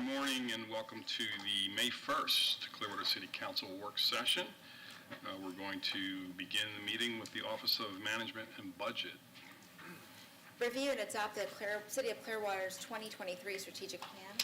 morning and welcome to the May 1st Clearwater City Council work session. We're going to begin the meeting with the Office of Management and Budget. Review and adopt the City of Clearwater's 2023 strategic plan.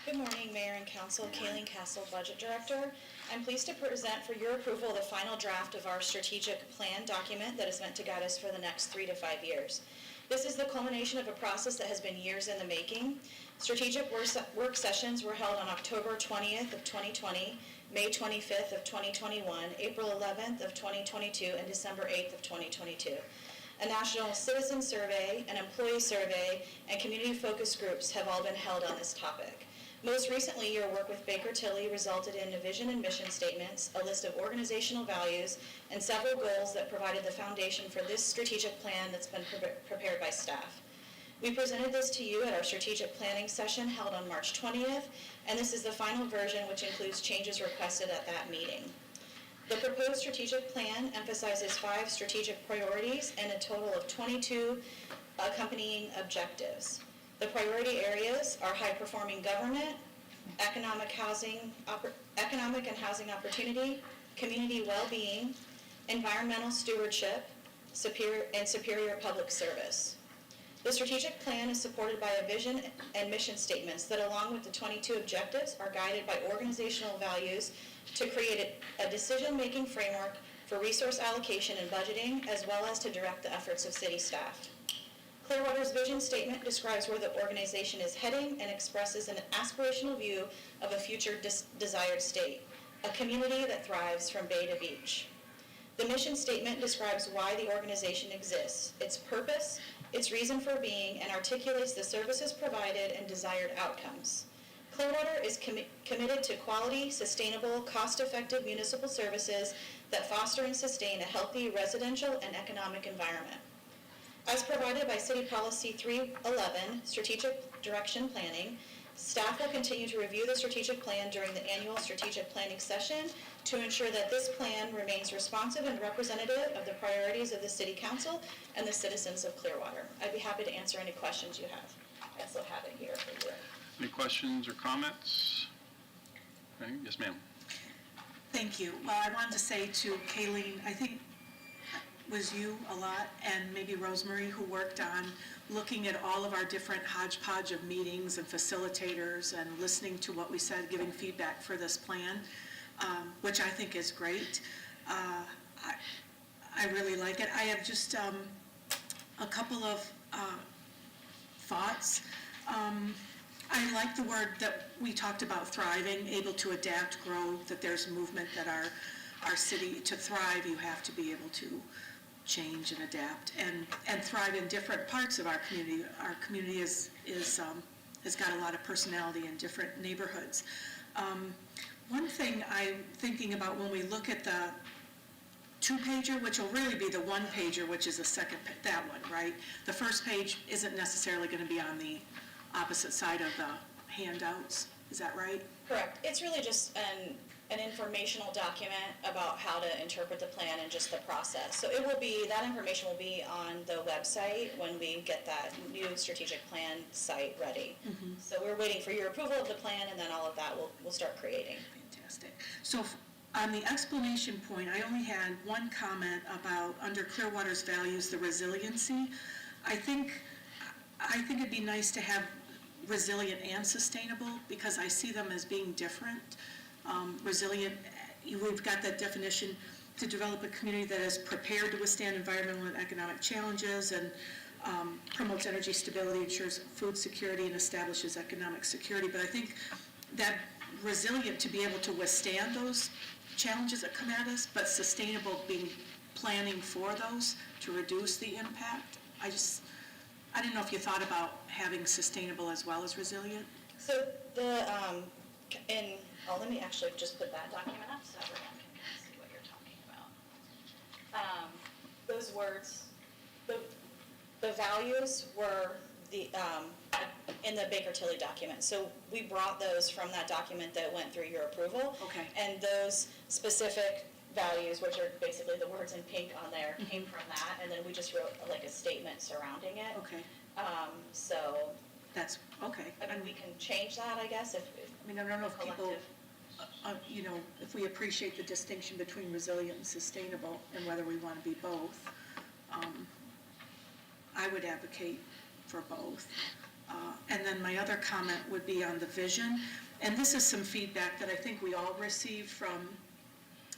Good morning, Mayor and Council. Kayleen Castle, Budget Director. I'm pleased to present for your approval the final draft of our strategic plan document that is meant to guide us for the next 3 to 5 years. This is the culmination of a process that has been years in the making. Strategic work sessions were held on October 20th of 2020, May 25th of 2021, April 11th of 2022, and December 8th of 2022. A national citizen survey, an employee survey, and community focus groups have all been held on this topic. Most recently, your work with Baker Tilly resulted in a vision and mission statements, a list of organizational values, and several goals that provided the foundation for this strategic plan that's been prepared by staff. We presented this to you at our strategic planning session held on March 20th, and this is the final version, which includes changes requested at that meeting. The proposed strategic plan emphasizes 5 strategic priorities and a total of 22 accompanying objectives. The priority areas are high-performing government, economic and housing opportunity, community well-being, environmental stewardship, superior public service. The strategic plan is supported by a vision and mission statements that, along with the 22 objectives, are guided by organizational values to create a decision-making framework for resource allocation and budgeting, as well as to direct the efforts of city staff. Clearwater's vision statement describes where the organization is heading and expresses an aspirational view of a future desired state, a community that thrives from bay to beach. The mission statement describes why the organization exists, its purpose, its reason for being, and articulates the services provided and desired outcomes. Clearwater is committed to quality, sustainable, cost-effective municipal services that foster and sustain a healthy residential and economic environment. As provided by City Policy 311, Strategic Direction Planning, staff will continue to review the strategic plan during the annual strategic planning session to ensure that this plan remains responsive and representative of the priorities of the City Council and the citizens of Clearwater. I'd be happy to answer any questions you have. I also have it here for you. Any questions or comments? Okay. Yes, ma'am. Thank you. Well, I wanted to say to Kayleen, I think was you a lot, and maybe Rosemary, who worked on looking at all of our different hodgepodge of meetings and facilitators and listening to what we said, giving feedback for this plan, which I think is great. I really like it. I have just a couple of thoughts. I like the word that we talked about, thriving, able to adapt, grow, that there's movement, that our city, to thrive, you have to be able to change and adapt and thrive in different parts of our community. Our community has got a lot of personality in different neighborhoods. One thing I'm thinking about when we look at the 2-pager, which will really be the 1-pager, which is the second, that one, right? The first page isn't necessarily going to be on the opposite side of the handouts. Is that right? Correct. It's really just an informational document about how to interpret the plan and just the process. So that information will be on the website when we get that new strategic plan site ready. Mm-hmm. So we're waiting for your approval of the plan, and then all of that we'll start creating. Fantastic. So on the explanation point, I only had one comment about, under Clearwater's values, the resiliency. I think it'd be nice to have resilient and sustainable, because I see them as being different. Resilient, we've got that definition, to develop a community that is prepared to withstand environmental and economic challenges and promotes energy stability, ensures food security, and establishes economic security. But I think that resilient, to be able to withstand those challenges that come at us, but sustainable, being planning for those to reduce the impact. I didn't know if you thought about having sustainable as well as resilient. So let me actually just put that document up so everyone can see what you're talking about. Those words, the values were in the Baker Tilly document. So we brought those from that document that went through your approval. Okay. And those specific values, which are basically the words in pink on there, came from that, and then we just wrote like a statement surrounding it. Okay. So That's, okay. I mean, we can change that, I guess, if I mean, I don't know if people, collective. you know, if we appreciate the distinction between resilient and sustainable and whether we want to be both. I would advocate for both. And then my other comment would be on the vision. And this is some feedback that I think we all received from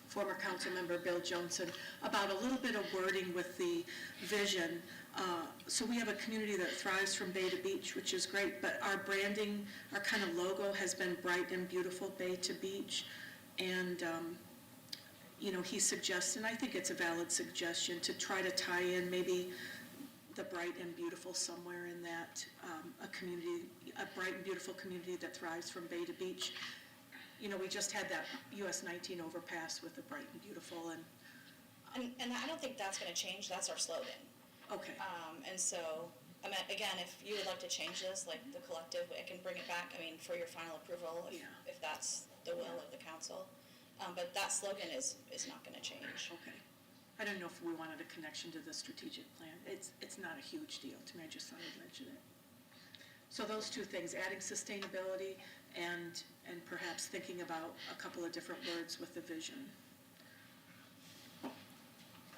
former Councilmember Bill Johnson about a little bit of wording with the vision. So we have a community that thrives from bay to beach, which is great, but our branding, our kind of logo has been bright and beautiful bay to beach. And, you know, he suggests, and I think it's a valid suggestion, to try to tie in maybe the bright and beautiful somewhere in that, a community, a bright and beautiful community that thrives from bay to beach. You know, we just had that US 19 overpass with the bright and beautiful, and And I don't think that's going to change. That's our slogan. okay. And so, I mean, again, if you would like to change this, like the collective, I can bring it back, I mean, for your final approval, if that's the will of the council. But that slogan is not going to change. Okay. I don't know if we wanted a connection to the strategic plan. It's not a huge deal to me. I just thought I'd mention it. So those two things, adding sustainability and perhaps thinking about a couple of different words with the vision.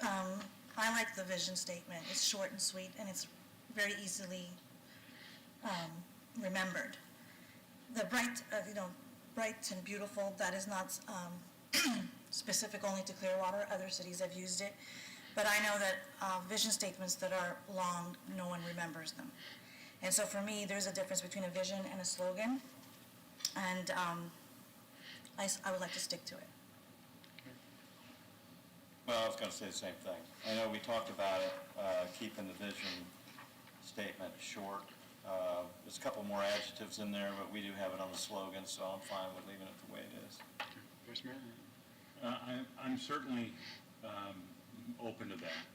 I like the vision statement. It's short and sweet, and it's very easily remembered. The bright, bright and beautiful, that is not specific only to Clearwater. Other cities have used it. But I know that vision statements that are long, no one remembers them. And so for me, there's a difference between a vision and a slogan. And I would like to stick to it. Well, I was going to say the same thing. I know we talked about it, keeping the vision statement short. There's a couple more adjectives in there, but we do have it on the slogan, so I'm fine with leaving it the way it is. Vice Mayor? I'm certainly open to that.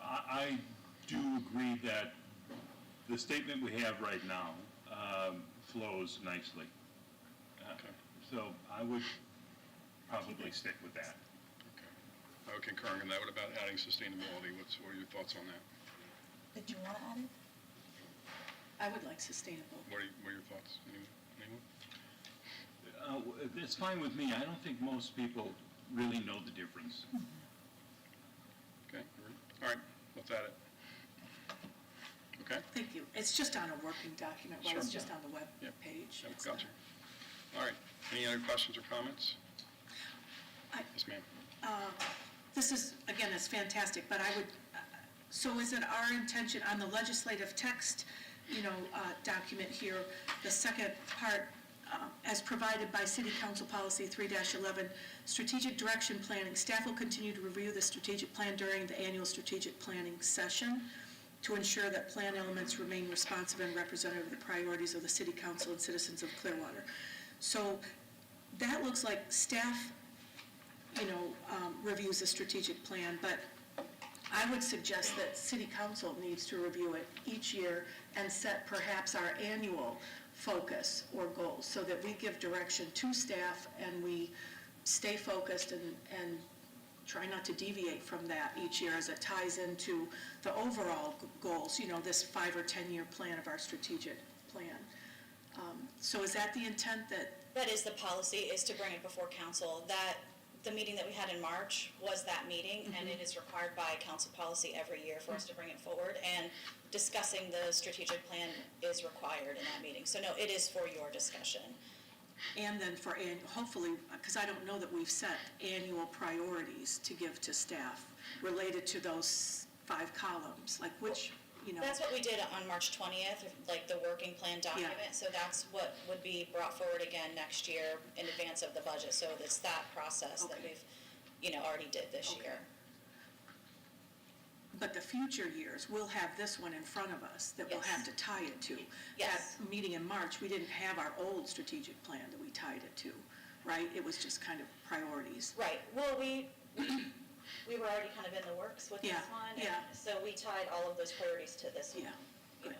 I do agree that the statement we have right now flows nicely. Okay. So I would probably stick with that. Okay. I would concur on that. What about adding sustainability? What are your thoughts on that? Did you want to add it? I would like sustainable. What are your thoughts? Anyone? It's fine with me. I don't think most people really know the difference. Okay, all right, let's add it. Okay? Thank you. It's just on a working document, while it's Sure. just on the web Yep. page. Yep, It's gotcha. not- All right, any other questions or comments? I- Yes, ma'am. This is, again, it's fantastic, but I would, so is it our intention on the legislative text, document here, the second part, as provided by City Council Policy 3-11, strategic direction planning, staff will continue to review the strategic plan during the annual strategic planning session to ensure that plan elements remain responsive and representative of the priorities of the City Council and citizens of Clearwater. So that looks like staff reviews the strategic plan, but I would suggest that City Council needs to review it each year and set perhaps our annual focus or goals so that we give direction to staff and we stay focused and try not to deviate from that each year as it ties into the overall goals, this 5 or 10 year plan of our strategic plan. So is that the intent that? That is the policy, is to bring it before council. The meeting that we had in March was that meeting, and it is required by council policy every year for us to bring it forward, and discussing the strategic plan is required in that meeting. So no, it is for your discussion. And then hopefully, because I don't know that we've set annual priorities to give to staff related to those 5 columns, like which, That's what we did on March 20th, like the working plan document. Yeah. So that's what would be brought forward again next year in advance of the budget. So it's that process that Okay. we've, already did this Okay. year. But the future years, we'll have this one in front of us that we'll Yes. have to tie it to. Yes. That meeting in March, we didn't have our old strategic plan that we tied it to, right? It was just kind of priorities. Right. Well, we were already kind of in the works with this Yeah, one. and yeah. So we tied all of those priorities to this one. Yeah, good.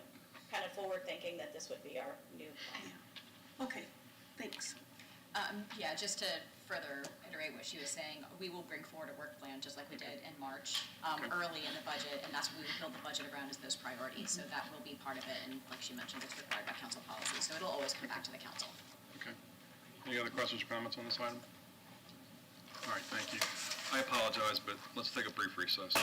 Kind of forward thinking that this would be our new plan. Yeah. Okay, thanks. Yeah, Yeah, just to further iterate what she was saying, we will bring forward a work plan, just like we did in March, early in the budget, and that's what we will build the budget around, is those priorities. So that will be part of it, and like she mentioned, it's required by council policy, so it'll always come back to the council. Okay. Any other questions or comments on this item? All right, thank you. I apologize, but let's take a brief recess.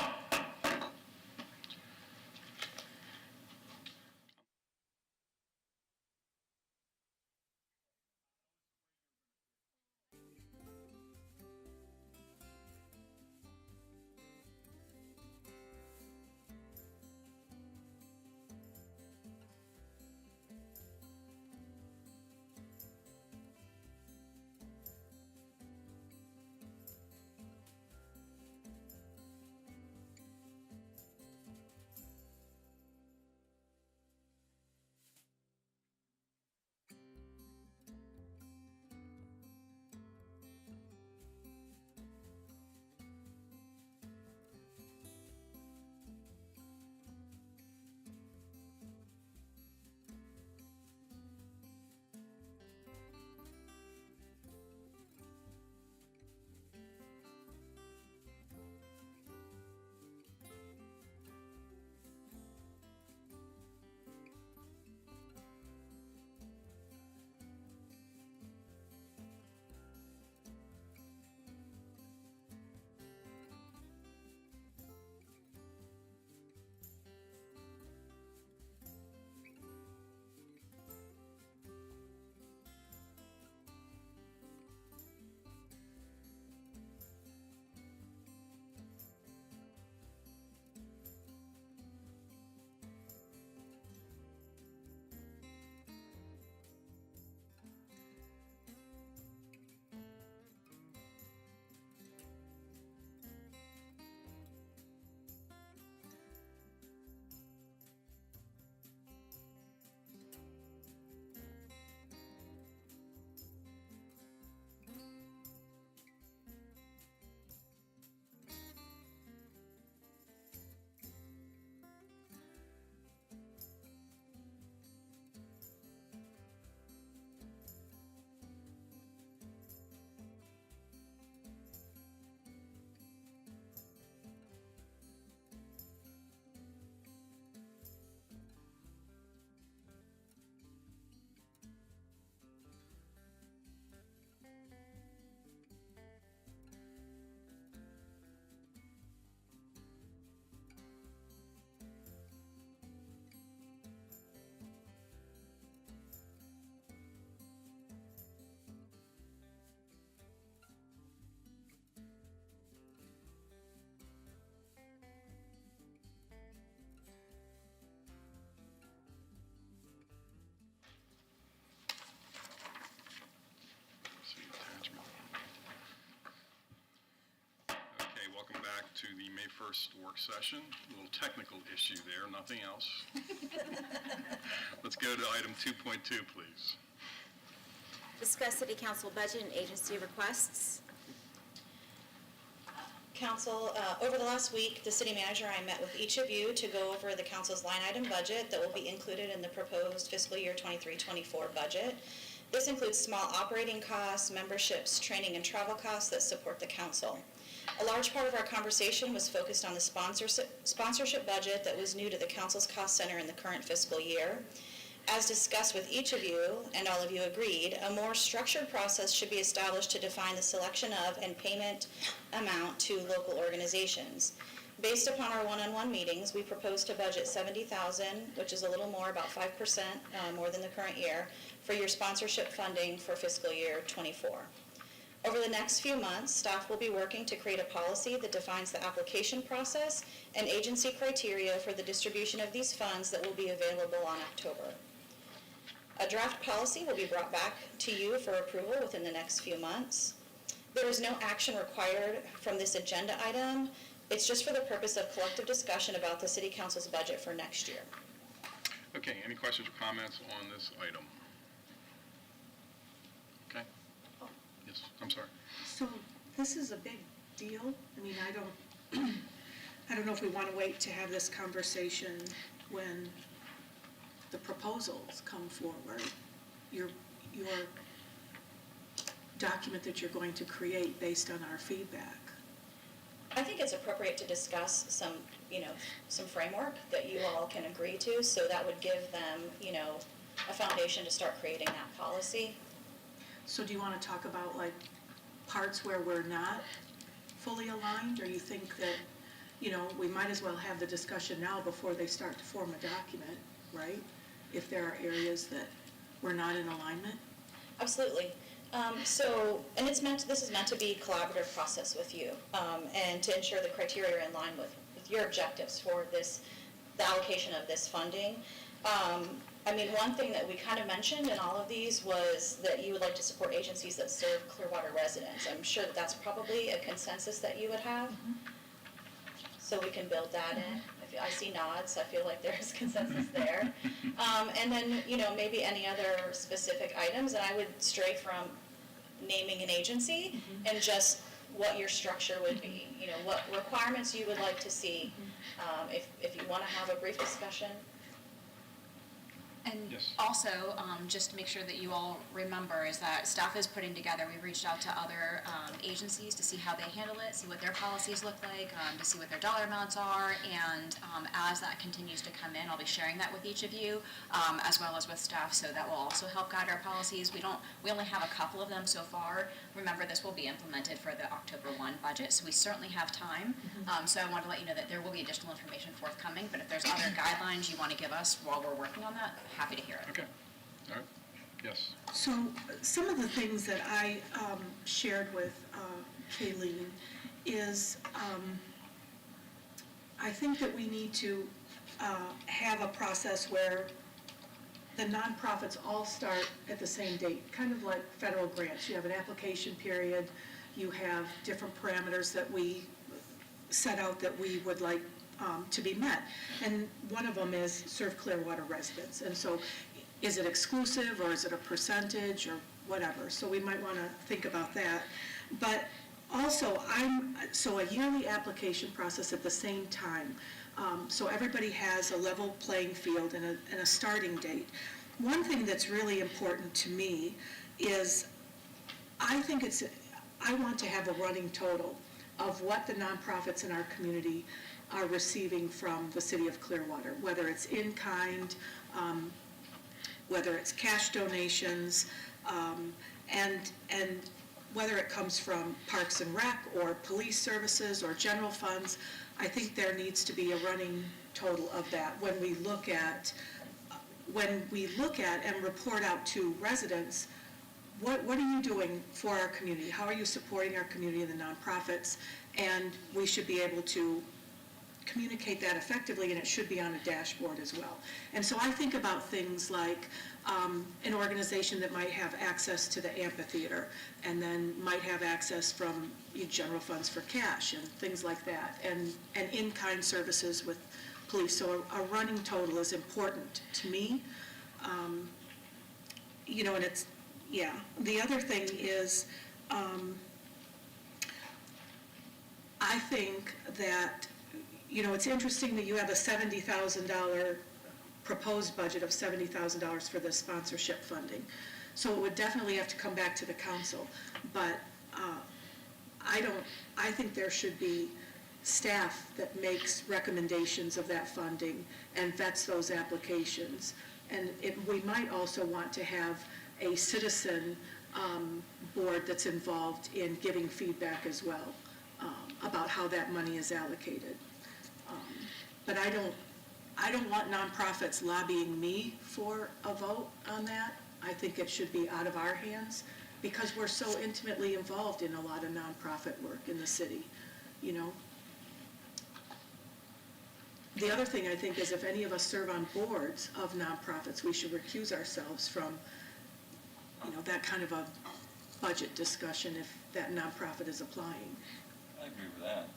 Okay, welcome back to the May 1st work session. A little technical issue there, nothing else. Let's go to item 2.2, please. Discuss city council budget and agency requests. Council, over the last week, the city manager and I met with each of you to go over the council's line item budget that will be included in the proposed fiscal year 23-24 budget. This includes small operating costs, memberships, training, and travel costs that support the council. A large part of our conversation was focused on the sponsorship budget that was new to the council's cost center in the current fiscal year. As discussed with each of you, and all of you agreed, a more structured process should be established to define the selection of and payment amount to local organizations. Based upon our one-on-one meetings, we proposed to budget $70,000, which is a little more, about 5% more than the current year, for your sponsorship funding for fiscal year 24. Over the next few months, staff will be working to create a policy that defines the application process and agency criteria for the distribution of these funds that will be available on October. A draft policy will be brought back to you for approval within the next few months. There is no action required from this agenda item. It's just for the purpose of collective discussion about the City Council's budget for next year. Okay, any questions or comments on this item? Okay. Yes, I'm sorry. So this is a big deal. I mean, I don't know if we want to wait to have this conversation when the proposals come forward. document that you're going to create based on our feedback? I think it's appropriate to discuss some, some framework that you all can agree to, so that would give them, a foundation to start creating that policy. So do you want to talk about like parts where we're not fully aligned, or you think that, we might as well have the discussion now before they start to form a document, right? If there are areas that we're not in alignment? Absolutely. And this is meant to be a collaborative process with you, and to ensure the criteria are in line with your objectives for the allocation of this funding. One thing that we kind of mentioned in all of these was that you would like to support agencies that serve Clearwater residents. I'm sure that's probably a consensus that you would have. So we can build that in. I see nods, I feel like there's consensus there. And then, maybe any other specific items, and I would stray from naming an agency and just what your structure would be, what requirements you would like to see. If you want to have a brief discussion. And Yes. also, just to make sure that you all remember, is that staff is putting together, we reached out to other agencies to see how they handle it, see what their policies look like, to see what their dollar amounts are, and as that continues to come in, I'll be sharing that with each of you, as well as with staff, so that will also help guide our policies. We only have a couple of them so far. Remember, this will be implemented for the October 1 budget, so we certainly have time. So I want to let you know that there will be additional information forthcoming, but if there's other guidelines you want to give us while we're working on that, happy to hear it. Okay, all right, yes. So some of the things that I shared with Kayleen is I think that we need to have a process where the nonprofits all start at the same date, kind of like federal grants. You have an application period, you have different parameters that we set out that we would like to be met. And one of them is serve Clearwater residents. And so is it exclusive, or is it a percentage, or whatever? So we might want to think about that. But also, so a yearly application process at the same time. So everybody has a level playing field and a starting date. One thing that's really important to me is I want to have a running total of what the nonprofits in our community are receiving from the city of Clearwater, whether it's in kind, whether it's cash donations, and whether it comes from Parks and Rec or police services or general funds. I think there needs to be a running total of that when we look at and report out to residents, what are you doing for our community? How are you supporting our community and the nonprofits? And we should be able to communicate that effectively, and it should be on a dashboard as well. And so I think about things like an organization that might have access to the amphitheater and then might have access from general funds for cash and things like that, and in-kind services with police. So a running total is important to me. And it's, yeah. The other thing is, I think that, it's interesting that you have a $70,000 proposed budget of $70,000 for the sponsorship funding. So it would definitely have to come back to the council. But I think there should be staff that makes recommendations of that funding and vets those applications. And we might also want to have a citizen board that's involved in giving feedback as well about how that money is allocated. But I don't want nonprofits lobbying me for a vote on that. I think it should be out of our hands because we're so intimately involved in a lot of nonprofit work in the city, The other thing I think is if any of us serve on boards of nonprofits, we should recuse ourselves from, that kind of a budget discussion if that nonprofit is applying. I agree with that.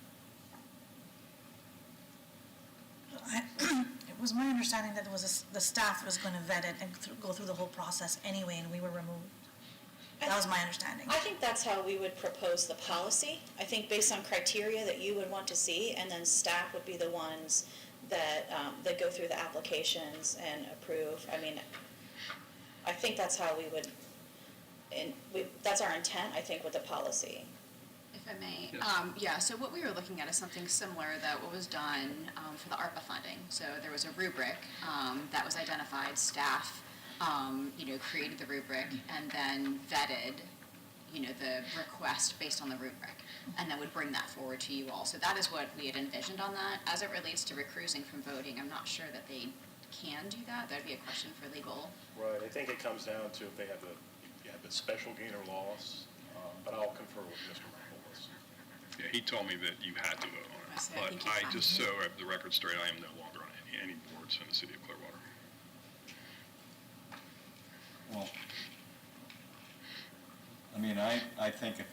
It was my understanding that the staff was going to vet it and go through the whole process anyway, and we were removed. That was my understanding. I think that's how we would propose the policy. I think based on criteria that you would want to see, and then staff would be the ones that go through the applications and approve. I think that's how we would that's our intent, I think, with the policy. If I may, Yes. so what we were looking at is something similar that what was done for the ARPA funding. So there was a rubric that was identified, staff, created the rubric and then vetted, the request based on the rubric, and then would bring that forward to you all. So that is what we had envisioned on that. As it relates to recusing from voting, I'm not sure that they can do that. That'd be a question for legal. Right, I think it comes down to if they have the special gain or loss, but I'll confer with Mr. Michaelis. Yeah, he told me that you had to vote on I it. see, I But think you I can. just, so I have the record straight, I am no longer on any boards in the city of Clearwater. Well, I mean, I think if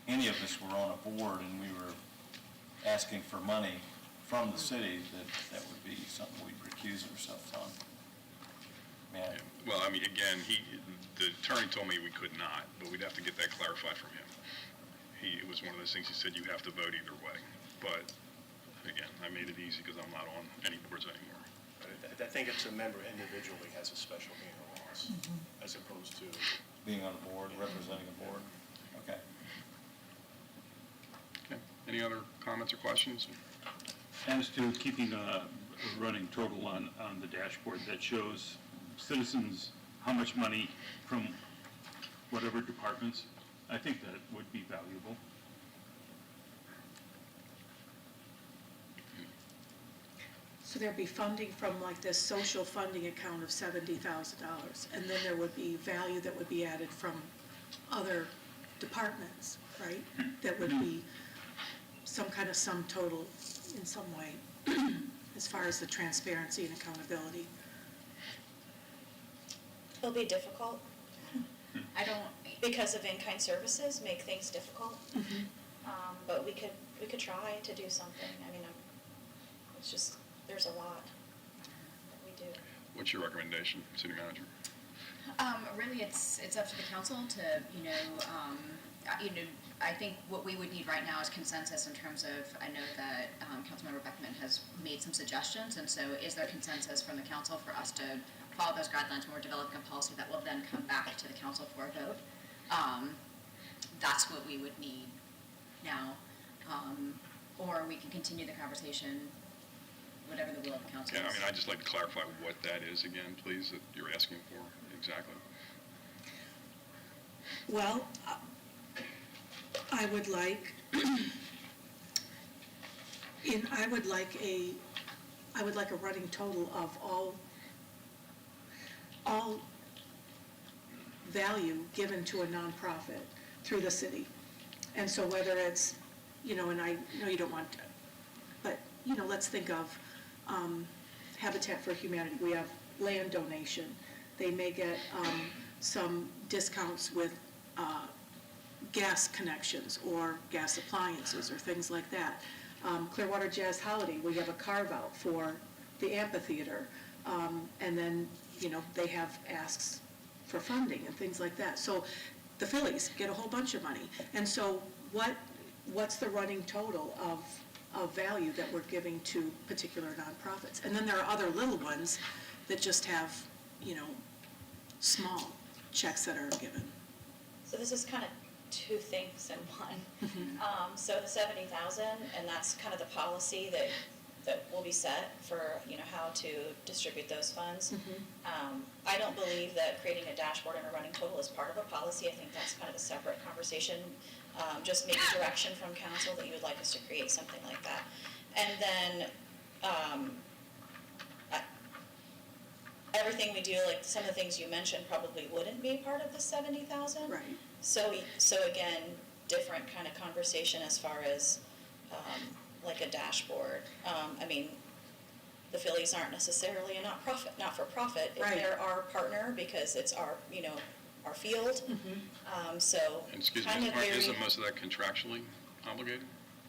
any of us were on a board and we were asking for money from the city, that would be something we'd recuse ourselves on. Man, Well, I mean, again, the attorney told me we could not, but we'd have to get that clarified from him. It was one of those things, he said you have to vote either way. But, again, I made it easy because I'm not on any boards anymore. I think it's a member individually has a special gain or loss, as opposed to, being on a board, representing a board, okay. Okay, any other comments or questions? As to keeping a running total on the dashboard that shows citizens how much money from whatever departments, I think that would be valuable. So there'd be funding from like this social funding account of $70,000, and then there would be value that would be added from other departments, right? That would be some kind of sum total in some way, as far as the transparency and accountability. It'll be difficult I don't, because of in-kind services make things difficult. But we could try to do something. I mean, it's just, there's a lot that we do. What's your recommendation, city manager? really, it's up to the council to, I think what we would need right now is consensus in terms of, I know that Councilmember Beckman has made some suggestions, and so is there consensus from the council for us to follow those guidelines when we're developing a policy that will then come back to the council for a vote? That's what we would need now. Or we can continue the conversation, whatever the will of the council is. Yeah, I mean, I'd just like to clarify what that is again, please, that you're asking for, exactly. Well, I would like, I would like a running total of all value given to a nonprofit through the city. And so whether it's, and I know you don't want, but, let's think of Habitat for Humanity. We have land donation. They may get some discounts with gas connections or gas appliances or things like that. Clearwater Jazz Holiday, we have a carve-out for the amphitheater. And then, they have asks for funding and things like that. So the Phillies get a whole bunch of money. And so what's the running total of value that we're giving to particular nonprofits? And then there are other little ones that just have, small checks that are given. So this is kind of two things in one. So the 70,000, and that's kind of the policy that will be set for, how to distribute those funds. I don't believe that creating a dashboard and a running total is part of a policy. I think that's kind of a separate conversation. Just maybe direction from council that you would like us to create something like that. And then everything we do, like some of the things you mentioned probably wouldn't be part of the 70,000. Right. So again, different kind of conversation as far as like a dashboard. I mean, the Phillies aren't necessarily a not-for-profit. Right. They're our partner because it's our, our field. So And excuse me, kind of very, isn't most of that contractually obligated?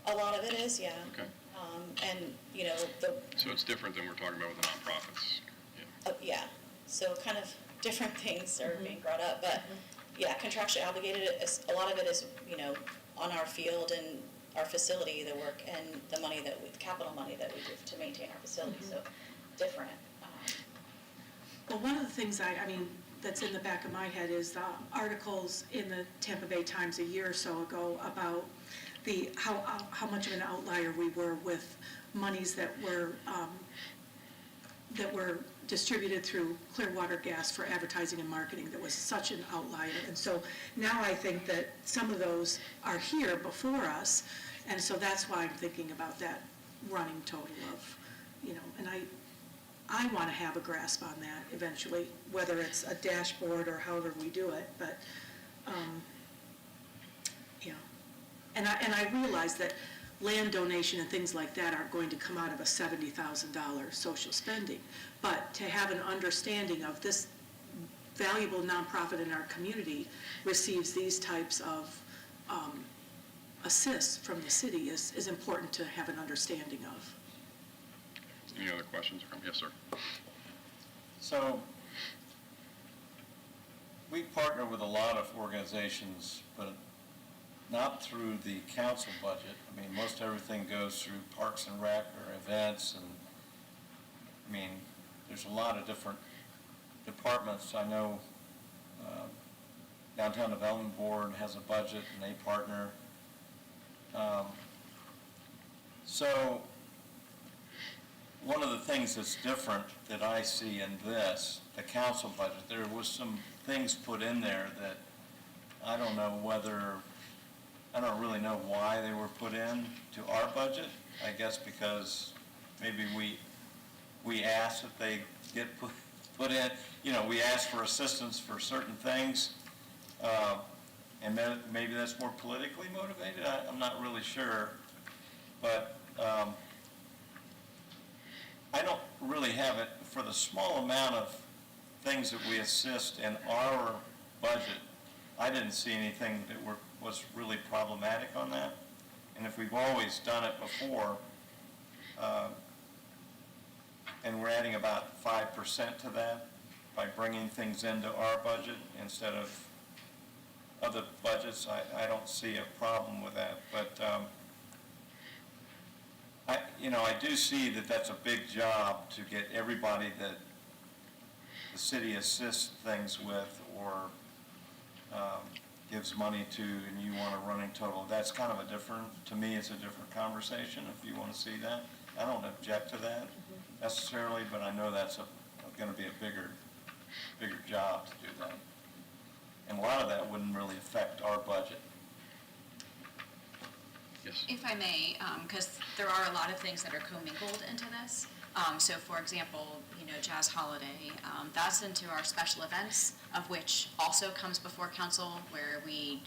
a lot of it is, yeah. Okay, And, so it's different than we're talking about with the nonprofits. Yeah. yeah, so kind of different things are being brought up, but yeah, contractually obligated, a lot of it is, on our field and our facility, the work and the money the capital money that we do to maintain our facility, so different. Well, one of the things that's in the back of my head is articles in the Tampa Bay Times a year or so ago about how much of an outlier we were with monies that were distributed through Clearwater Gas for advertising and marketing. That was such an outlier. And so now I think that some of those are here before us, and so that's why I'm thinking about that running total of, and I want to have a grasp on that eventually, whether it's a dashboard or however we do it, but, and I realize that land donation and things like that aren't going to come out of a $70,000 social spending, but to have an understanding of this valuable nonprofit in our community receives these types of assists from the city is important to have an understanding of. Any other questions? Yes, sir. So, we partner with a lot of organizations, but not through the council budget. I mean, most everything goes through Parks and Rec or events, and, I mean, there's a lot of different departments. I know Downtown Development Board has a budget, and they partner. So, one of the things that's different that I see in this, the council budget, there was some things put in there that I don't know I don't really know why they were put in to our budget. I guess because maybe we asked that they get put in, we asked for assistance for certain things, and then maybe that's more politically motivated. I'm not really sure, but I don't really have it for the small amount of things that we assist in our budget. I didn't see anything that was really problematic on that. And if we've always done it before, and we're adding about 5% to that by bringing things into our budget instead of other budgets, I don't see a problem with that. But I do see that that's a big job to get everybody that the city assists things with or gives money to, and you want a running total. That's kind of to me, it's a different conversation if you want to see that. I don't object to that necessarily, but I know that's going to be a bigger job to do that. And a lot of that wouldn't really affect our budget. Yes. If I may, because there are a lot of things that are commingled into this. So for example, Jazz Holiday, that's into our special events, of which also comes before council, where we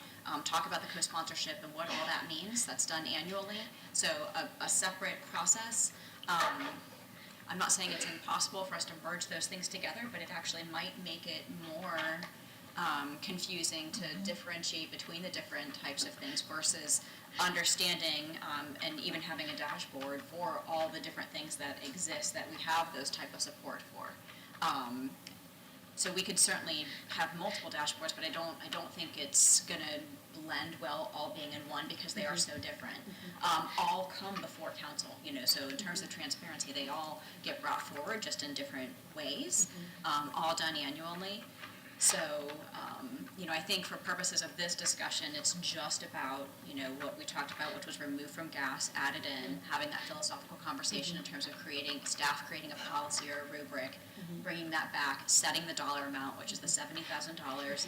talk about the co-sponsorship and what all that means. That's done annually. So a separate process. I'm not saying it's impossible for us to merge those things together, but it actually might make it more confusing to differentiate between the different types of things versus understanding and even having a dashboard for all the different things that exist that we have those type of support for. So we could certainly have multiple dashboards, but I don't think it's going to blend well all being in one because they are so different. All come before council, so in terms of transparency, they all get brought forward just in different ways, all done annually. So, I think for purposes of this discussion, it's just about, what we talked about, which was removed from gas, added in, having that philosophical conversation in terms of staff creating a policy or a rubric, bringing that back, setting the dollar amount, which is the $70,000,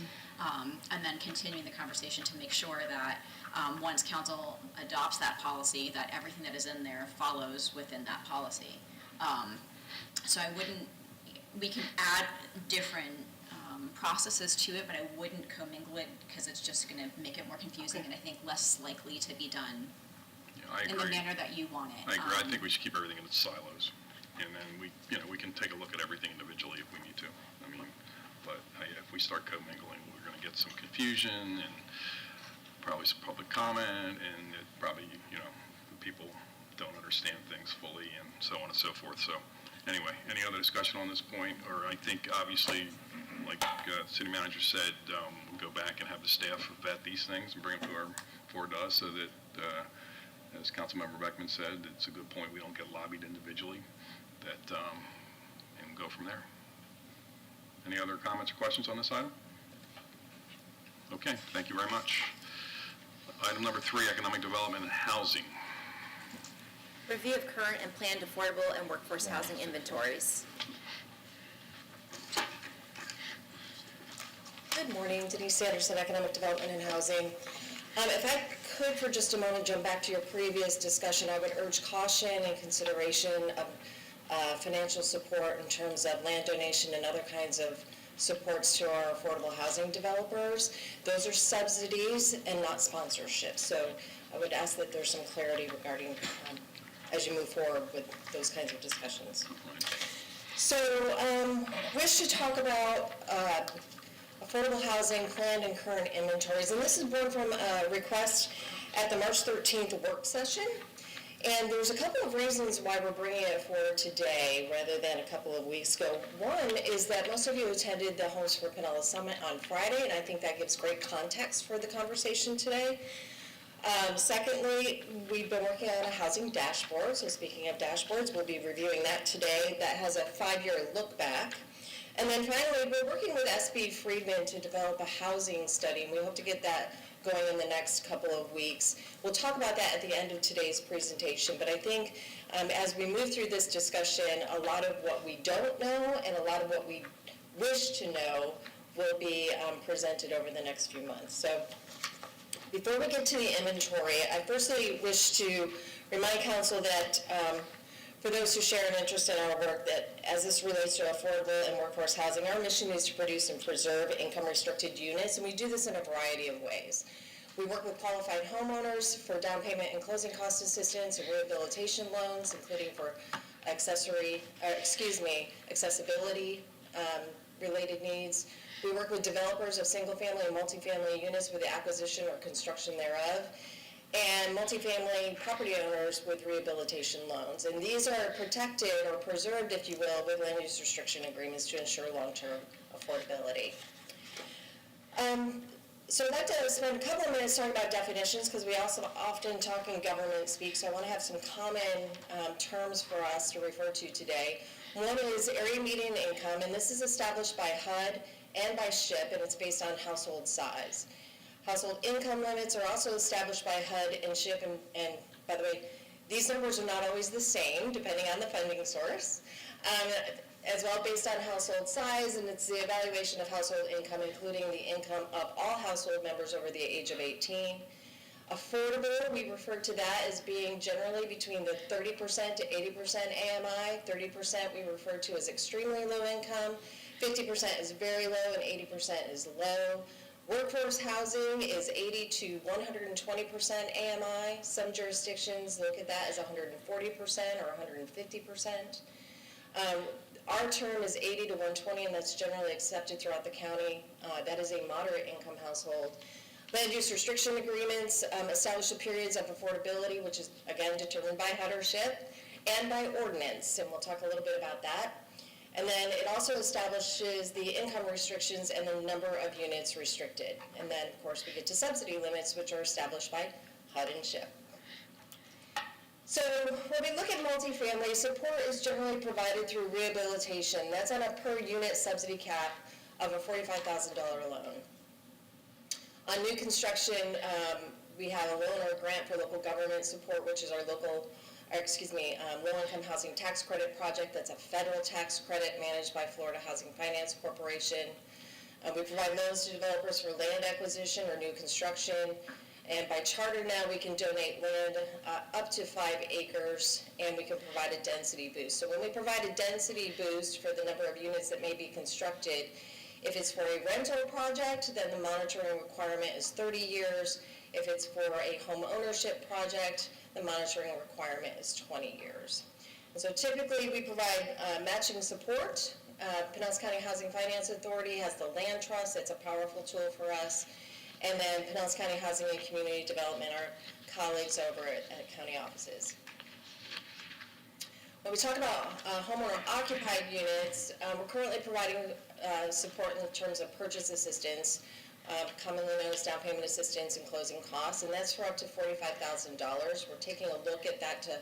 and then continuing the conversation to make sure that once council adopts that policy, that everything that is in there follows within that policy. So we can add different processes to it, but I wouldn't commingle it because it's just going to make it more confusing and I think less likely to be done I in agree. the manner that you want it. I agree. I think we should keep everything in its silos, and then we can take a look at everything individually if we need to. But if we start commingling, we're going to get some confusion and probably some public comment, and it probably, people don't understand things fully, and so on and so forth. So, anyway, any other discussion on this point? Or I think obviously, like the city manager said, we'll go back and have the staff vet these things and bring them forward to us so that, as Councilmember Beckman said, it's a good point, we don't get lobbied individually, and go from there. Any other comments or questions on this item? Okay, thank you very much. Item number 3, economic development and housing. Review of current and planned affordable and workforce housing inventories. Good morning, Denise Sanderson, Economic Development and Housing. If I could for just a moment jump back to your previous discussion, I would urge caution and consideration of financial support in terms of land donation and other kinds of supports to our affordable housing developers. Those are subsidies and not sponsorships. So I would ask that there's some clarity regarding as you move forward with those kinds of discussions. So wish to talk about affordable housing, planned and current inventories. And this is born from a request at the March 13th work session. And there's a couple of reasons why we're bringing it forward today rather than a couple of weeks ago. One is that most of you attended the Homes for Pinellas Summit on Friday, and I think that gives great context for the conversation today. Secondly, we've been working on a housing dashboard. So speaking of dashboards, we'll be reviewing that today. That has a 5-year look back. And then finally, we're working with SB Friedman to develop a housing study, and we hope to get that going in the next couple of weeks. We'll talk about that at the end of today's presentation, but I think as we move through this discussion, a lot of what we don't know and a lot of what we wish to know will be presented over the next few months. So before we get to the inventory, I firstly wish to remind Council that for those who share an interest in our work, that as this relates to affordable and workforce housing, our mission is to produce and preserve income-restricted units, and we do this in a variety of ways. We work with qualified homeowners for down payment and closing cost assistance and rehabilitation loans, including for accessibility related needs. We work with developers of single-family and multifamily units with the acquisition or construction thereof, and multifamily property owners with rehabilitation loans. And these are protected or preserved, if you will, with land use restriction agreements to ensure long-term affordability. So I'd like to spend a couple of minutes talking about definitions, because we also often talk in government speak, so I want to have some common terms for us to refer to today. One is area median income, and this is established by HUD and by SHIP, and it's based on household size. Household income limits are also established by HUD and SHIP, and by the way, these numbers are not always the same depending on the funding source, as well based on household size, and it's the evaluation of household income, including the income of all household members over the age of 18. Affordable, we refer to that as being generally between the 30% to 80% AMI. 30% we refer to as extremely low income, 50% is very low, and 80% is low. Workforce housing is 80 to 120% AMI. Some jurisdictions look at that as 140% or 150%. Our term is 80 to 120, and that's generally accepted throughout the county. That is a moderate income household. Land use restriction agreements establish the periods of affordability, which is, again, determined by HUD or SHIP, and by ordinance, and we'll talk a little bit about that. And then it also establishes the income restrictions and the number of units restricted. And then, of course, we get to subsidy limits, which are established by HUD and SHIP. So when we look at multifamily, support is generally provided through rehabilitation. That's on a per unit subsidy cap of a $45,000 loan. On new construction, we have a loan or grant for local government support, which is our low-income housing tax credit project. That's a federal tax credit managed by Florida Housing Finance Corporation. We provide loans to developers for land acquisition or new construction. And by charter now, we can donate land up to 5 acres, and we can provide a density boost. So when we provide a density boost for the number of units that may be constructed, if it's for a rental project, then the monitoring requirement is 30 years. If it's for a home ownership project, the monitoring requirement is 20 years. And so typically we provide matching support. Pinellas County Housing Finance Authority has the land trust. It's a powerful tool for us. And then Pinellas County Housing and Community Development, our colleagues over at county offices. When we talk about homeowner-occupied units, we're currently providing support in terms of purchase assistance, commonly known as down payment assistance and closing costs, and that's for up to $45,000. We're taking a look at that to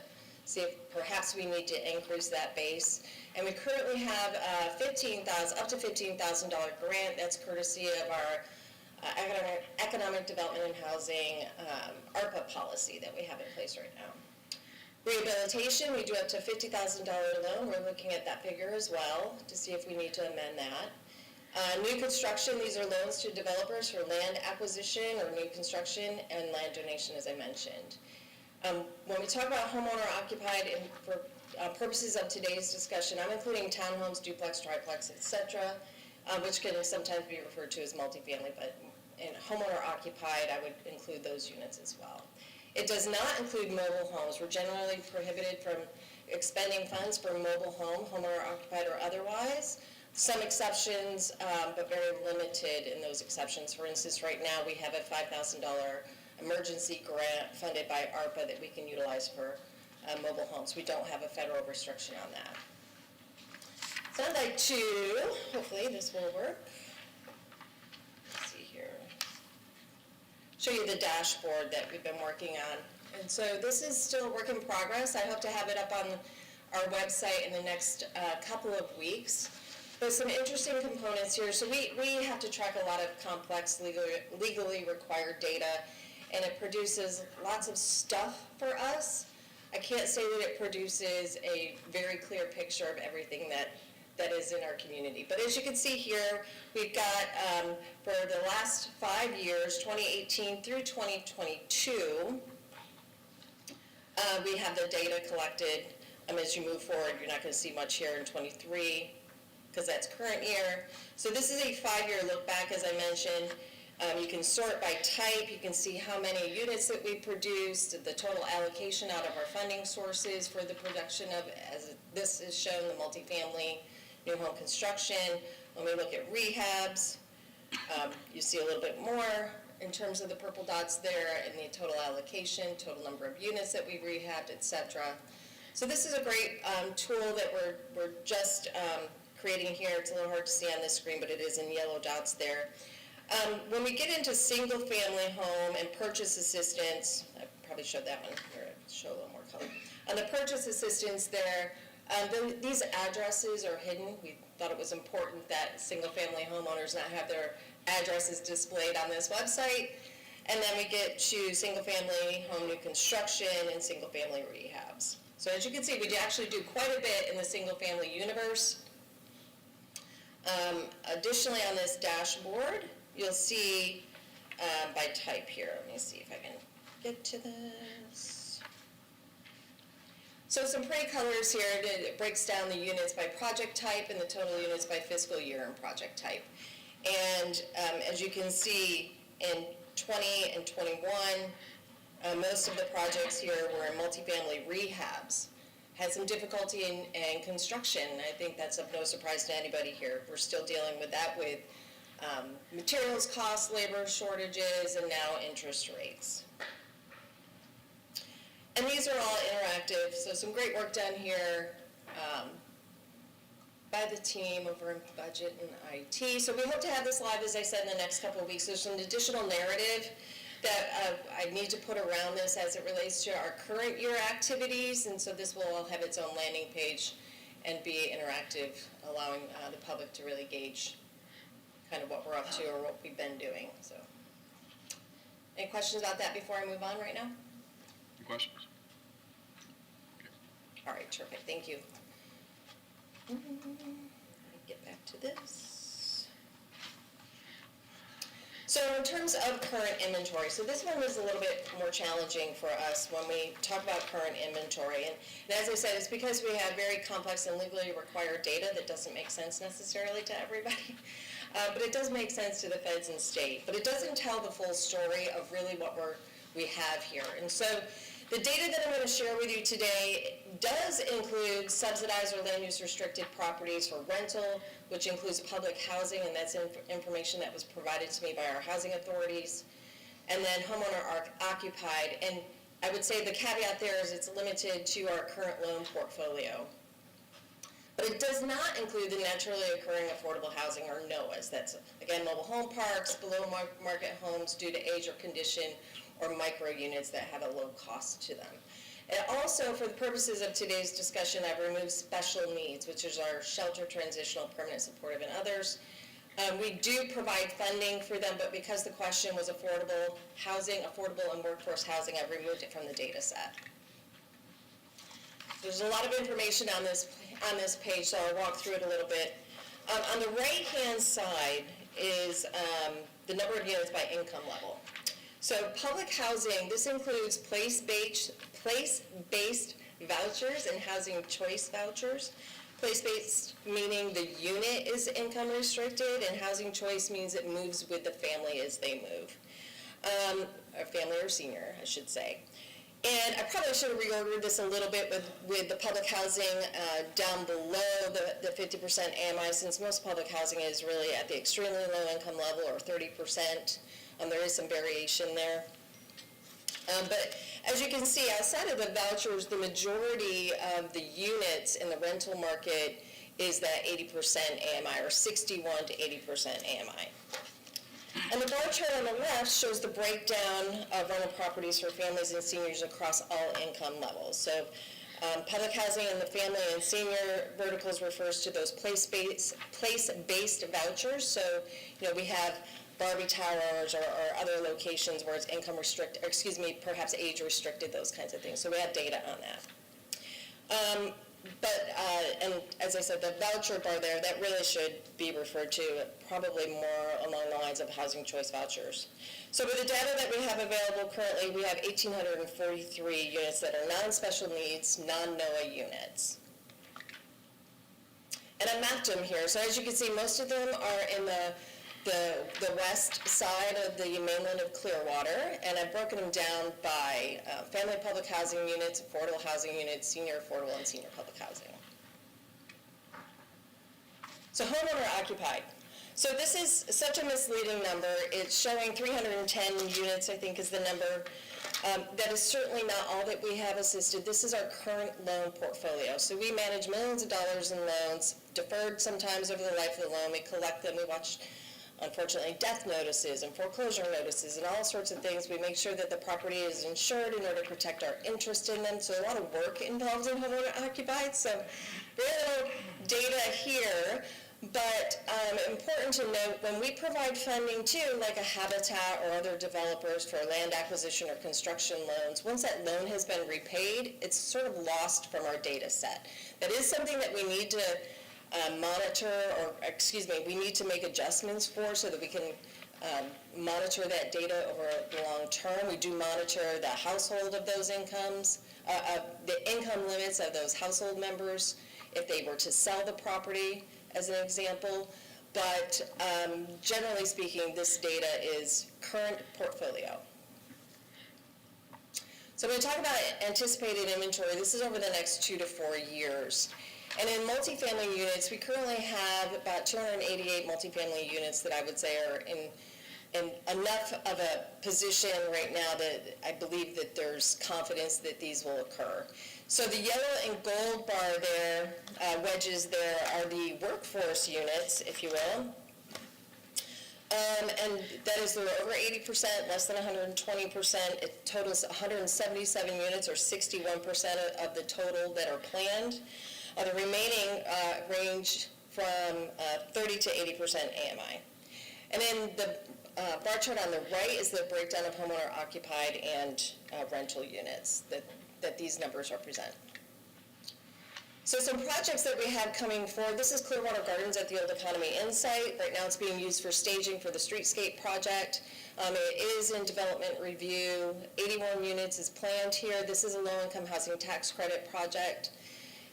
see if perhaps we need to increase that base. And we currently have up to $15,000 grant. That's courtesy of our Economic Development and Housing ARPA policy that we have in place right now. Rehabilitation, we do up to $50,000 loan. We're looking at that figure as well to see if we need to amend that. New construction, these are loans to developers for land acquisition or new construction and land donation, as I mentioned. When we talk about homeowner occupied, and for purposes of today's discussion, I'm including townhomes, duplex, triplex, et cetera, which can sometimes be referred to as multifamily, but in homeowner occupied, I would include those units as well. It does not include mobile homes. We're generally prohibited from expending funds for mobile home, homeowner occupied or otherwise. Some exceptions, but very limited in those exceptions. For instance, right now we have a $5,000 emergency grant funded by ARPA that we can utilize for mobile homes. We don't have a federal restriction on that. So I'd like to, hopefully this will work. Let's see here. Show you the dashboard that we've been working on. And so this is still a work in progress. I hope to have it up on our website in the next couple of weeks. There's some interesting components here. So we have to track a lot of complex legally required data, and it produces lots of stuff for us. I can't say that it produces a very clear picture of everything that is in our community. But as you can see here, we've got for the last 5 years, 2018 through 2022, we have the data collected. As you move forward, you're not going to see much here in 23 because that's current year. So this is a 5-year look back, as I mentioned. You can sort by type. You can see how many units that we produced, the total allocation out of our funding sources for the production of, as this is shown, the multifamily new home construction. When we look at rehabs, you see a little bit more in terms of the purple dots there and the total allocation, total number of units that we've rehabbed, et cetera. So this is a great tool that we're just creating here. It's a little hard to see on this screen, but it is in yellow dots there. When we get into single-family home and purchase assistance, I probably showed that one here, show a little more color. On the purchase assistance there, these addresses are hidden. We thought it was important that single-family homeowners not have their addresses displayed on this website. And then we get to single-family home new construction and single-family rehabs. So as you can see, we actually do quite a bit in the single-family universe. Additionally, on this dashboard, you'll see by type here. Let me see if I can get to this. So some pretty colors here. It breaks down the units by project type and the total units by fiscal year and project type. And as you can see, in 20 and 21, most of the projects here were in multifamily rehabs. Had some difficulty in construction. I think that's of no surprise to anybody here. We're still dealing with that with materials costs, labor shortages, and now interest rates. And these are all interactive, so some great work done here by the team over in budget and IT. So we hope to have this live, as I said, in the next couple of weeks. There's an additional narrative that I need to put around this as it relates to our current year activities, and so this will all have its own landing page and be interactive, allowing the public to really gauge kind of what we're up to or what we've been doing. So, any questions about that before I move on right now? Any questions? All right, terrific, thank you. Let me get back to this. So in terms of current inventory, so this one is a little bit more challenging for us when we talk about current inventory. And as I said, it's because we have very complex and legally required data that doesn't make sense necessarily to everybody. But it does make sense to the feds and state. But it doesn't tell the full story of really what we have here. And so the data that I'm going to share with you today does include subsidized or land use restricted properties for rental, which includes public housing, and that's information that was provided to me by our housing authorities, and then homeowner occupied. And I would say the caveat there is it's limited to our current loan portfolio. But it does not include the naturally occurring affordable housing, or NOAHs. That's, again, mobile home parks, below market homes due to age or condition, or micro units that have a low cost to them. And also, for the purposes of today's discussion, I've removed special needs, which is our shelter, transitional, permanent, supportive, and others. We do provide funding for them, but because the question was affordable housing, affordable and workforce housing, I've removed it from the data set. There's a lot of information on this page, so I'll walk through it a little bit. On the right-hand side is the number of units by income level. So public housing, this includes place-based vouchers and housing choice vouchers. Place-based meaning the unit is income restricted, and housing choice means it moves with the family as they move. Or family or senior, I should say. And I probably should have reordered this a little bit with the public housing down below the 50% AMI, since most public housing is really at the extremely low income level, or 30%. There is some variation there. But as you can see, outside of the vouchers, the majority of the units in the rental market is that 80% AMI, or 61 to 80% AMI. And the bar chart on the left shows the breakdown of rental properties for families and seniors across all income levels. So public housing in the family and senior verticals refers to those place-based vouchers. So, we have Barbie Towers or other locations where it's income restricted, perhaps age restricted, those kinds of things. So we have data on that. And as I said, the voucher bar there, that really should be referred to probably more along the lines of housing choice vouchers. So with the data that we have available currently, we have 1,843 units that are non-special needs, non-NOAA units. And I mapped them here. So as you can see, most of them are in the west side of the mainland of Clearwater, and I've broken them down by family public housing units, affordable housing units, senior affordable, and senior public housing. So homeowner occupied. So this is such a misleading number. It's showing 310 units, I think is the number. That is certainly not all that we have assisted. This is our current loan portfolio. So we manage millions of dollars in loans, deferred sometimes over the life of the loan. We collect them. We watch, unfortunately, death notices and foreclosure notices and all sorts of things. We make sure that the property is insured in order to protect our interest in them. So a lot of work involved in homeowner occupied. So very little data here, but important to note, when we provide funding to like a Habitat or other developers for land acquisition or construction loans, once that loan has been repaid, it's sort of lost from our data set. That is something that we need to monitor, we need to make adjustments for so that we can monitor that data over the long term. We do monitor the household of those incomes, the income limits of those household members if they were to sell the property, as an example. But generally speaking, this data is current portfolio. So when we talk about anticipated inventory, this is over the next 2 to 4 years. And in multifamily units, we currently have about 288 multifamily units that I would say are in enough of a position right now that I believe that there's confidence that these will occur. So the yellow and gold bar there, wedges there, are the workforce units, if you will. And that is, they're over 80%, less than 120%. It totals 177 units, or 61% of the total that are planned. The remaining range from 30 to 80% AMI. And then the bar chart on the right is the breakdown of homeowner occupied and rental units that these numbers represent. So some projects that we have coming forward, this is Clearwater Gardens at the Old Economy Inn site. Right now it's being used for staging for the streetscape project. It is in development review. 81 units is planned here. This is a low-income housing tax credit project.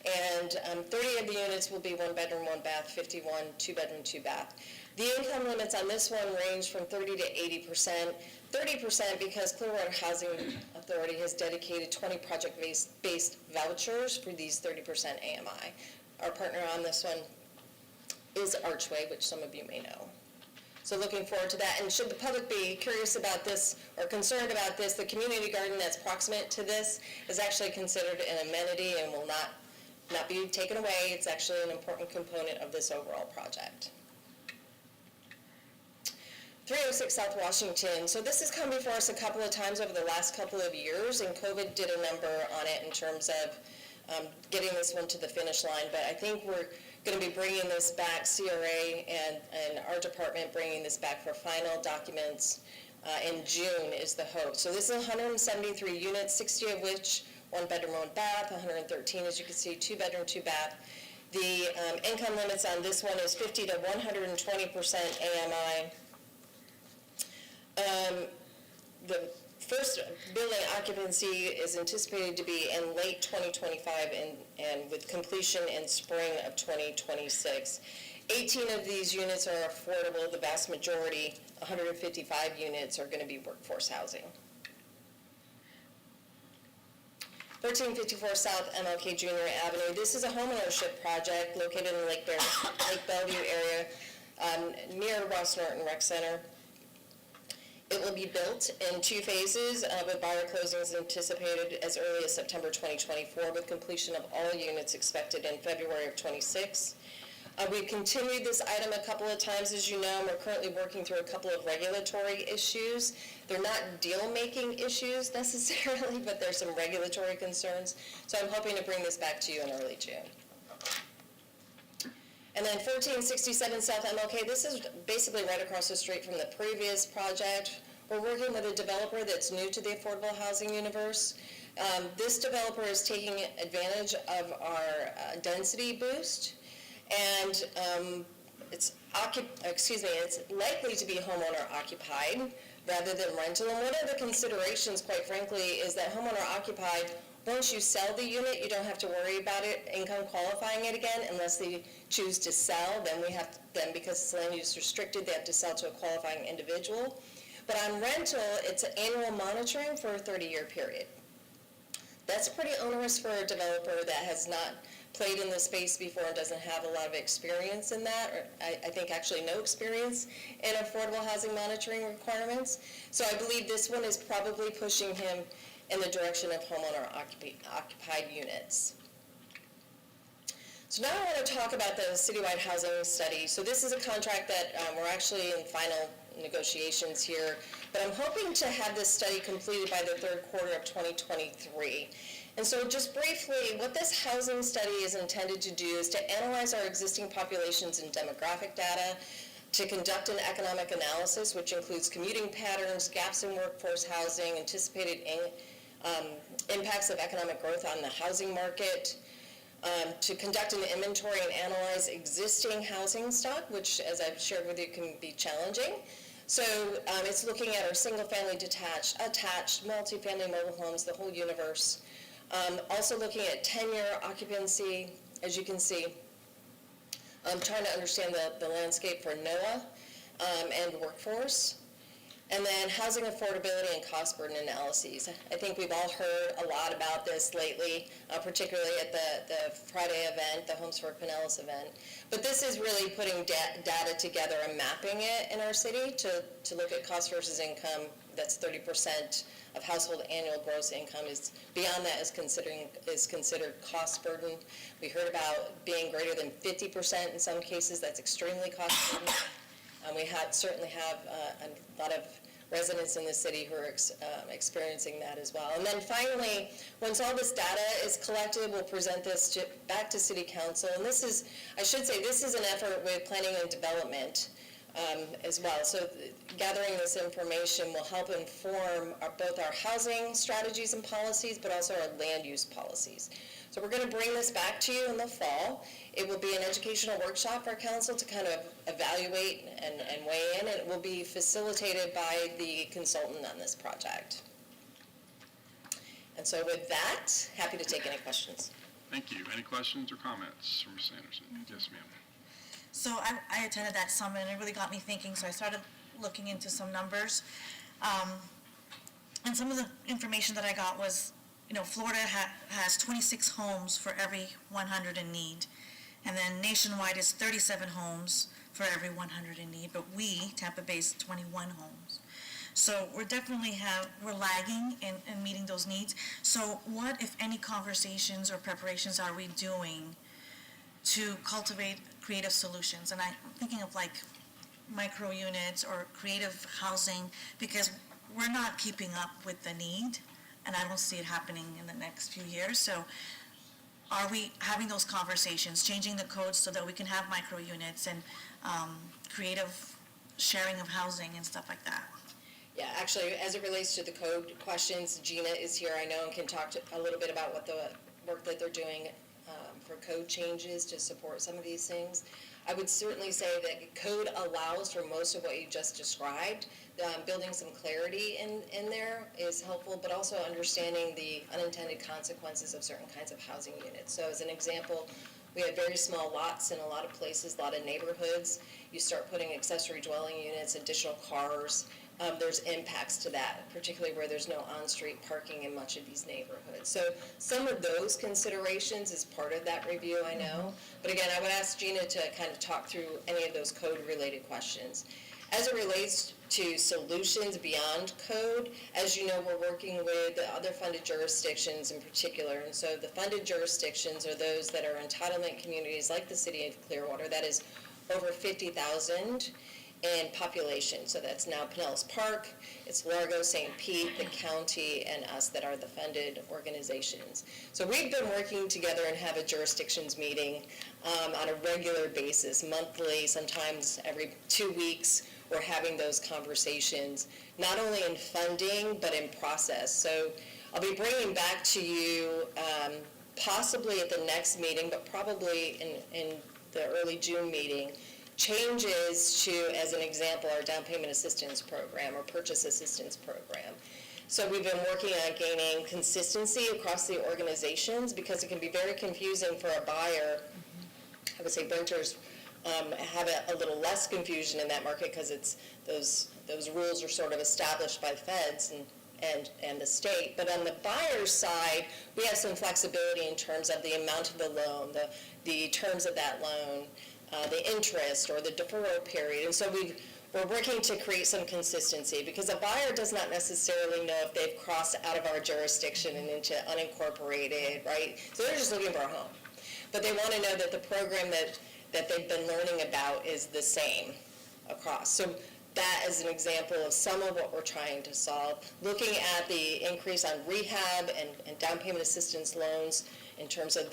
And 30 of the units will be 1 bedroom, 1 bath, 51 2 bedroom, 2 bath. The income limits on this one range from 30 to 80%. 30% because Clearwater Housing Authority has dedicated 20 project-based vouchers for these 30% AMI. Our partner on this one is Archway, which some of you may know. So looking forward to that. And should the public be curious about this or concerned about this, the community garden that's proximate to this is actually considered an amenity and will not be taken away. It's actually an important component of this overall project. 306 South Washington. So this has come before us a couple of times over the last couple of years, and COVID did a number on it in terms of getting this one to the finish line. But I think we're going to be bringing this back, CRA and our department bringing this back for final documents in June is the hope. So this is 173 units, 60 of which 1 bedroom, 1 bath, 113, as you can see, 2 bedroom, 2 bath. The income limits on this one is 50 to 120% AMI. The first building occupancy is anticipated to be in late 2025 and with completion in spring of 2026. 18 of these units are affordable. The vast majority, 155 units, are going to be workforce housing. 1354 South MLK Jr. Avenue. This is a homeownership project located in the Lake Bellevue area near Ross Norton Rec Center. It will be built in 2 phases with buyer closings anticipated as early as September 2024 with completion of all units expected in February of 26. We've continued this item a couple of times, as you know, and we're currently working through a couple of regulatory issues. They're not deal-making issues necessarily, but there's some regulatory concerns. So I'm hoping to bring this back to you in early June. And then 1467 South MLK, this is basically right across the street from the previous project. We're working with a developer that's new to the affordable housing universe. This developer is taking advantage of our density boost, and it's likely to be homeowner occupied rather than rental. And one of the considerations, quite frankly, is that homeowner occupied, once you sell the unit, you don't have to worry about it income qualifying it again unless they choose to sell. Then because it's land use restricted, they have to sell to a qualifying individual. But on rental, it's an annual monitoring for a 30-year period. That's pretty onerous for a developer that has not played in this space before and doesn't have a lot of experience in that, or I think actually no experience in affordable housing monitoring requirements. So I believe this one is probably pushing him in the direction of homeowner occupied units. So now I want to talk about the citywide housing study. So this is a contract that we're actually in final negotiations here, but I'm hoping to have this study completed by the 3rd quarter of 2023. And so just briefly, what this housing study is intended to do is to analyze our existing populations and demographic data, to conduct an economic analysis, which includes commuting patterns, gaps in workforce housing, anticipated impacts of economic growth on the housing market, to conduct an inventory and analyze existing housing stock, which, as I've shared with you, can be challenging. So it's looking at our single-family detached, attached, multifamily mobile homes, the whole universe. Also looking at tenure, occupancy, as you can see. Trying to understand the landscape for NOAA and workforce. And then housing affordability and cost burden analyses. I think we've all heard a lot about this lately, particularly at the Friday event, the Homes for Pinellas event. But this is really putting data together and mapping it in our city to look at cost versus income. That's 30% of household annual gross income. Is beyond that is considered cost burden. We heard about being greater than 50% in some cases. That's extremely cost burden. We certainly have a lot of residents in the city who are experiencing that as well. And then finally, once all this data is collected, we'll present this back to City Council. And this is, I should say, this is an effort with planning and development as well. So gathering this information will help inform both our housing strategies and policies, but also our land use policies. So we're going to bring this back to you in the fall. It will be an educational workshop for council to kind of evaluate and weigh in, and it will be facilitated by the consultant on this project. And so with that, happy to take any questions. Thank you. Any questions or comments from Ms. Anderson? Yes, ma'am. So I attended that summit, and it really got me thinking, so I started looking into some numbers. And some of the information that I got was, Florida has 26 homes for every 100 in need. And then nationwide is 37 homes for every 100 in need. But we, Tampa Bay, is 21 homes. So we're lagging in meeting those needs. So what, if any, conversations or preparations are we doing to cultivate creative solutions? And I'm thinking of micro units or creative housing, because we're not keeping up with the need, and I don't see it happening in the next few years. So are we having those conversations, changing the codes so that we can have micro units and creative sharing of housing and stuff like that? Yeah, actually, as it relates to the code questions, Gina is here, I know, and can talk a little bit about what the work that they're doing for code changes to support some of these things. I would certainly say that code allows for most of what you just described. Building some clarity in there is helpful, but also understanding the unintended consequences of certain kinds of housing units. So as an example, we have very small lots in a lot of places, a lot of neighborhoods. You start putting accessory dwelling units, additional cars, there's impacts to that, particularly where there's no on-street parking in much of these neighborhoods. So some of those considerations is part of that review, I know. But again, I would ask Gina to kind of talk through any of those code-related questions. As it relates to solutions beyond code, as you know, we're working with the other funded jurisdictions in particular. And so the funded jurisdictions are those that are entitlement communities like the city of Clearwater, that is over 50,000 in population. So that's now Pinellas Park, it's Largo, St. Pete, the county, and us that are the funded organizations. So we've been working together and have a jurisdictions meeting on a regular basis, monthly, sometimes every 2 weeks. We're having those conversations, not only in funding, but in process. So I'll be bringing back to you possibly at the next meeting, but probably in the early June meeting, changes to, as an example, our down payment assistance program or purchase assistance program. So we've been working on gaining consistency across the organizations because it can be very confusing for a buyer. I would say renters have a little less confusion in that market because it's those rules are sort of established by feds and the state. But on the buyer's side, we have some flexibility in terms of the amount of the loan, the terms of that loan, the interest or the deferral period. And so we're working to create some consistency because a buyer does not necessarily know if they've crossed out of our jurisdiction and into unincorporated, right? So they're just looking for a home. But they want to know that the program that they've been learning about is the same across. So that is an example of some of what we're trying to solve. Looking at the increase on rehab and down payment assistance loans in terms of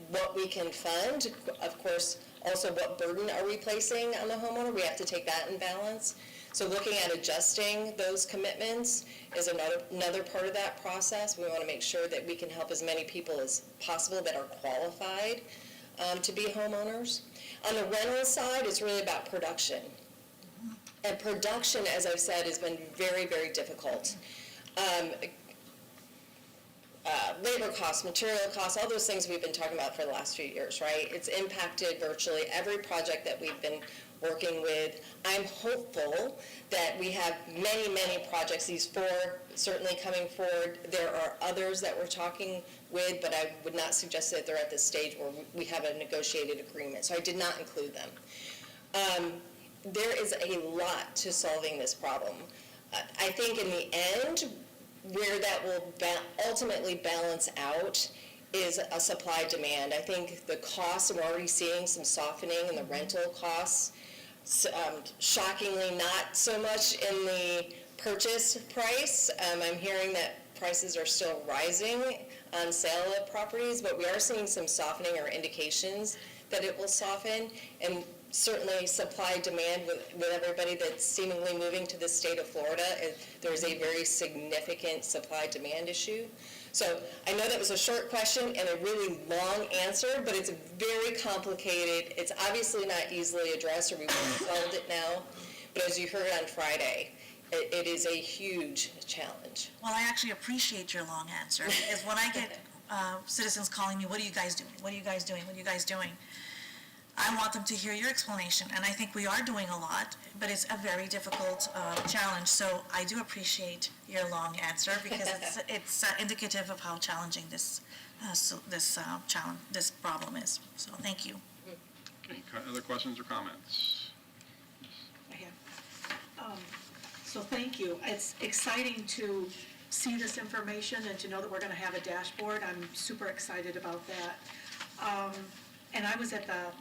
what we can fund, of course, also what burden are we placing on the homeowner? We have to take that in balance. So looking at adjusting those commitments is another part of that process. We want to make sure that we can help as many people as possible that are qualified to be homeowners. On the rental side, it's really about production. And production, as I've said, has been very, very difficult. Labor costs, material costs, all those things we've been talking about for the last few years, right? It's impacted virtually every project that we've been working with. I'm hopeful that we have many, many projects, these 4 certainly coming forward. There are others that we're talking with, but I would not suggest that they're at this stage where we have a negotiated agreement. So I did not include them. There is a lot to solving this problem. I think in the end, where that will ultimately balance out is a supply-demand. I think the costs, and we're already seeing some softening in the rental costs, shockingly not so much in the purchase price. I'm hearing that prices are still rising on sale of properties, but we are seeing some softening or indications that it will soften. And certainly supply-demand with everybody that's seemingly moving to the state of Florida, there's a very significant supply-demand issue. So I know that was a short question and a really long answer, but it's very complicated. It's obviously not easily addressed, or we would have solved it now. But as you heard on Friday, it is a huge challenge. Well, I actually appreciate your long answer, because when I get citizens calling me, what are you guys doing? What are you guys doing? What are you guys doing? I want them to hear your explanation, and I think we are doing a lot, but it's a very difficult challenge. So I do appreciate your long answer because it's indicative of how challenging this problem is. So thank you. Okay, other questions or comments? I have. So thank you. It's exciting to see this information and to know that we're going to have a dashboard. I'm super excited about that. And I was at the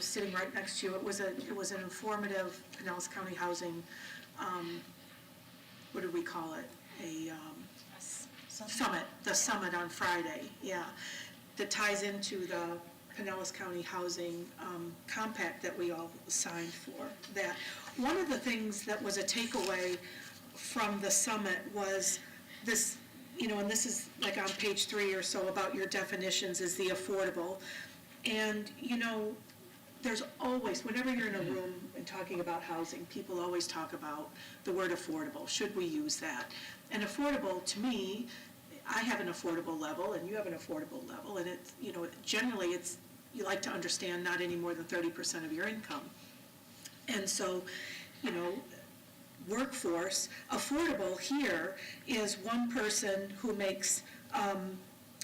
sitting right next to you. It was an informative Pinellas County Housing, what did we call it? Summit, the summit on Friday, yeah, that ties into the Pinellas County Housing Compact that we all signed for. That one of the things that was a takeaway from the summit was this, and this is like on page 3 or so about your definitions, is the affordable. And, there's always, whenever you're in a room and talking about housing, people always talk about the word affordable. Should we use that? And affordable, to me, I have an affordable level and you have an affordable level, and it's, generally it's, you like to understand not any more than 30% of your income. And so, workforce, affordable here is one person who makes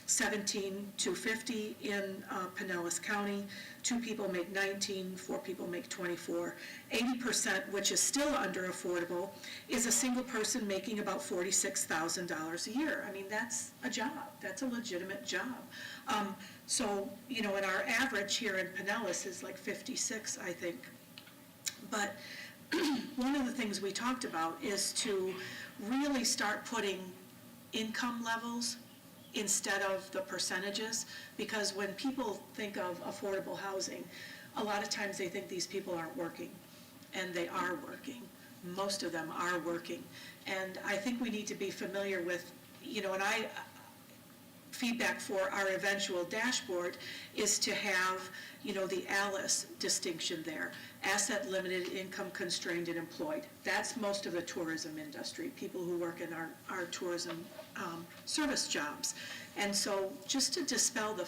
$17,250 in Pinellas County, 2 people make 19, 4 people make 24. 80%, which is still under affordable, is a single person making about $46,000 a year. I mean, that's a job. That's a legitimate job. So, and our average here in Pinellas is like 56, I think. But one of the things we talked about is to really start putting income levels instead of the percentages, because when people think of affordable housing, a lot of times they think these people aren't working, and they are working. Most of them are working. And I think we need to be familiar with, feedback for our eventual dashboard is to have, the ALICE distinction there, asset limited, income constrained, and employed. That's most of the tourism industry, people who work in our tourism service jobs. And so just to dispel the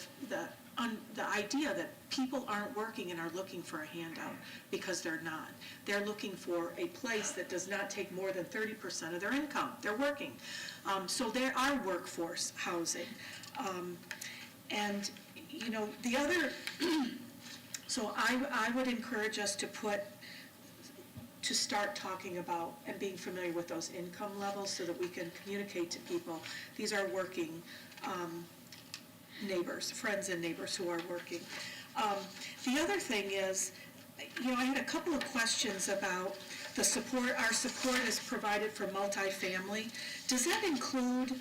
idea that people aren't working and are looking for a handout, because they're not. They're looking for a place that does not take more than 30% of their income. They're working. So there are workforce housing. And, the other, so I would encourage us to start talking about and being familiar with those income levels so that we can communicate to people. These are working neighbors, friends and neighbors who are working. The other thing is, I had a couple of questions about the support. Our support is provided for multifamily. Does that include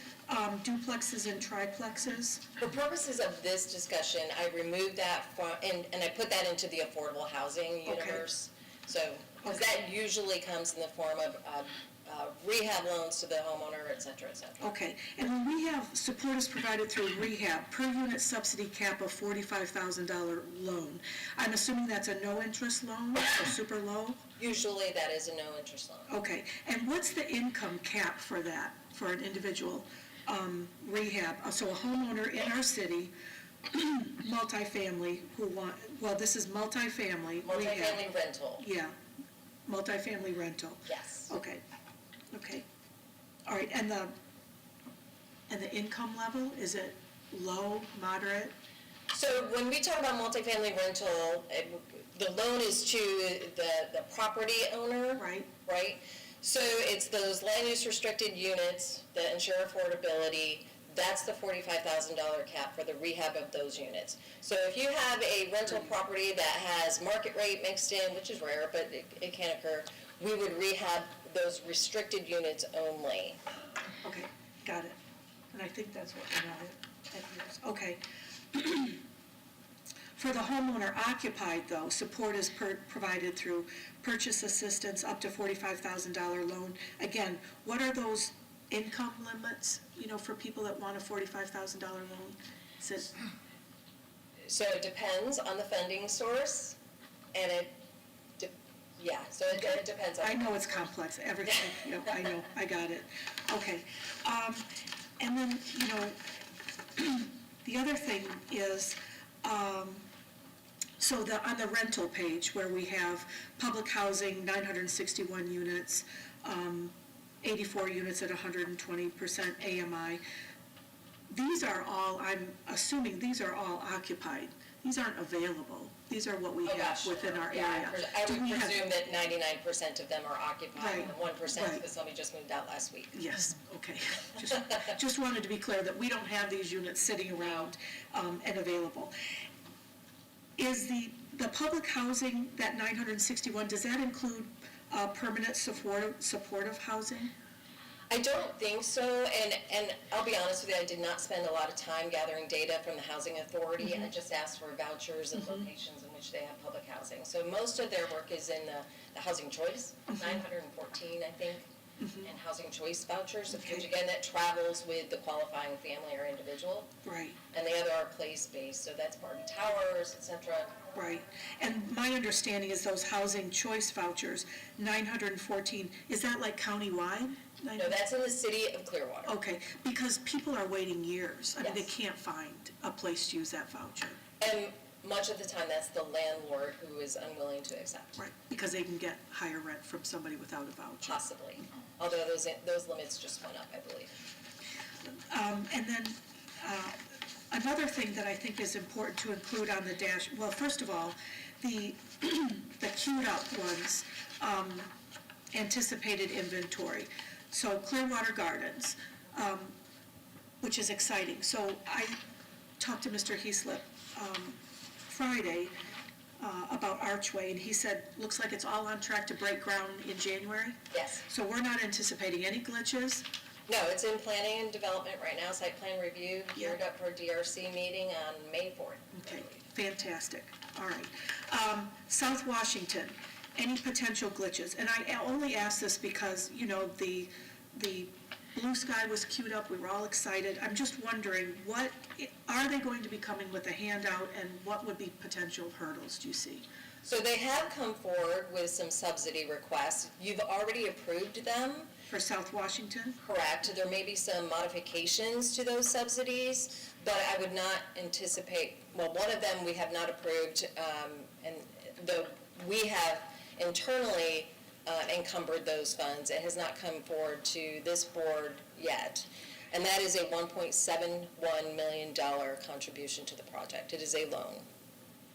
duplexes and triplexes? For purposes of this discussion, I removed that from, and I put that into the affordable housing universe. So, because that usually comes in the form of rehab loans to the homeowner, et cetera, et cetera. Okay, and when we have support is provided through rehab, per unit subsidy cap of $45,000 loan, I'm assuming that's a no-interest loan or super low? Usually that is a no-interest loan. Okay, and what's the income cap for that, for an individual rehab? So a homeowner in our city, multifamily, this is multifamily rehab. Multifamily rental, Yeah, multifamily rental. yes. Okay. All right, and the income level, is it low, moderate? So when we talk about multifamily rental, the loan is to the property owner. Right. Right? So it's those land use restricted units that ensure affordability. That's the $45,000 cap for the rehab of those units. So if you have a rental property that has market rate mixed in, which is rare, but it can occur, we would rehab those restricted units only. Okay, got it. And I think that's what we got it. Okay. For the homeowner occupied, though, support is provided through purchase assistance up to $45,000 loan. Again, what are those income limits, for people that want a $45,000 loan? Is it? So it depends on the funding source, and so it depends on. I know it's complex, everything, I know, I got it. Okay. And then, the other thing is, so on the rental page where we have public housing, 961 units, 84 units at 120% AMI. These are all, I'm assuming these are all occupied. These aren't available. These are what we have within our area. I would presume that 99% of them are occupied, Right, and 1% because somebody just moved out last week. Yes, okay. Just wanted to be clear that we don't have these units sitting around and available. Is the public housing, that 961, does that include permanent supportive housing? I don't think so, and I'll be honest with you, I did not spend a lot of time gathering data from the Housing Authority. I just asked for vouchers and locations in which they have public housing. So most of their work is in the housing choice, 914, I think, in housing choice vouchers, which again, that travels with the qualifying family or individual. Right. And the other are place-based, so that's Barbie Towers, et cetera. Right, and my understanding is those housing choice vouchers, 914, is that like countywide? No, that's in the city of Clearwater. Okay, because people are waiting years. I mean, they Yes. can't find a place to use that voucher. And much of the time, that's the landlord who is unwilling to accept. Right, because they can get higher rent from somebody without a voucher. Possibly, although those limits just went up, I believe. And then, another thing that I think is important to include on the dash, well, first of all, the queued up ones, anticipated inventory. So Clearwater Gardens, which is exciting. So I talked to Mr. Heaslip Friday about Archway, and he said, looks like it's all on track to break ground in January. Yes. So we're not anticipating any glitches. No, it's in planning and development right now, site plan review, geared Yeah. up for a DRC meeting on May 4th. Okay, fantastic, all right. South Washington, any potential glitches? And I only ask this because, you know, the blue sky was queued up, we were all excited. I'm just wondering, what, are they going to be coming with a handout, and what would be potential hurdles, do you see? So they have come forward with some subsidy requests. You've already approved them, For South Washington? correct? There may be some modifications to those subsidies, but I would not anticipate, well, one of them we have not approved, and though we have internally encumbered those funds, it has not come forward to this board yet. And that is a $1.71 million contribution to the project. It is a loan.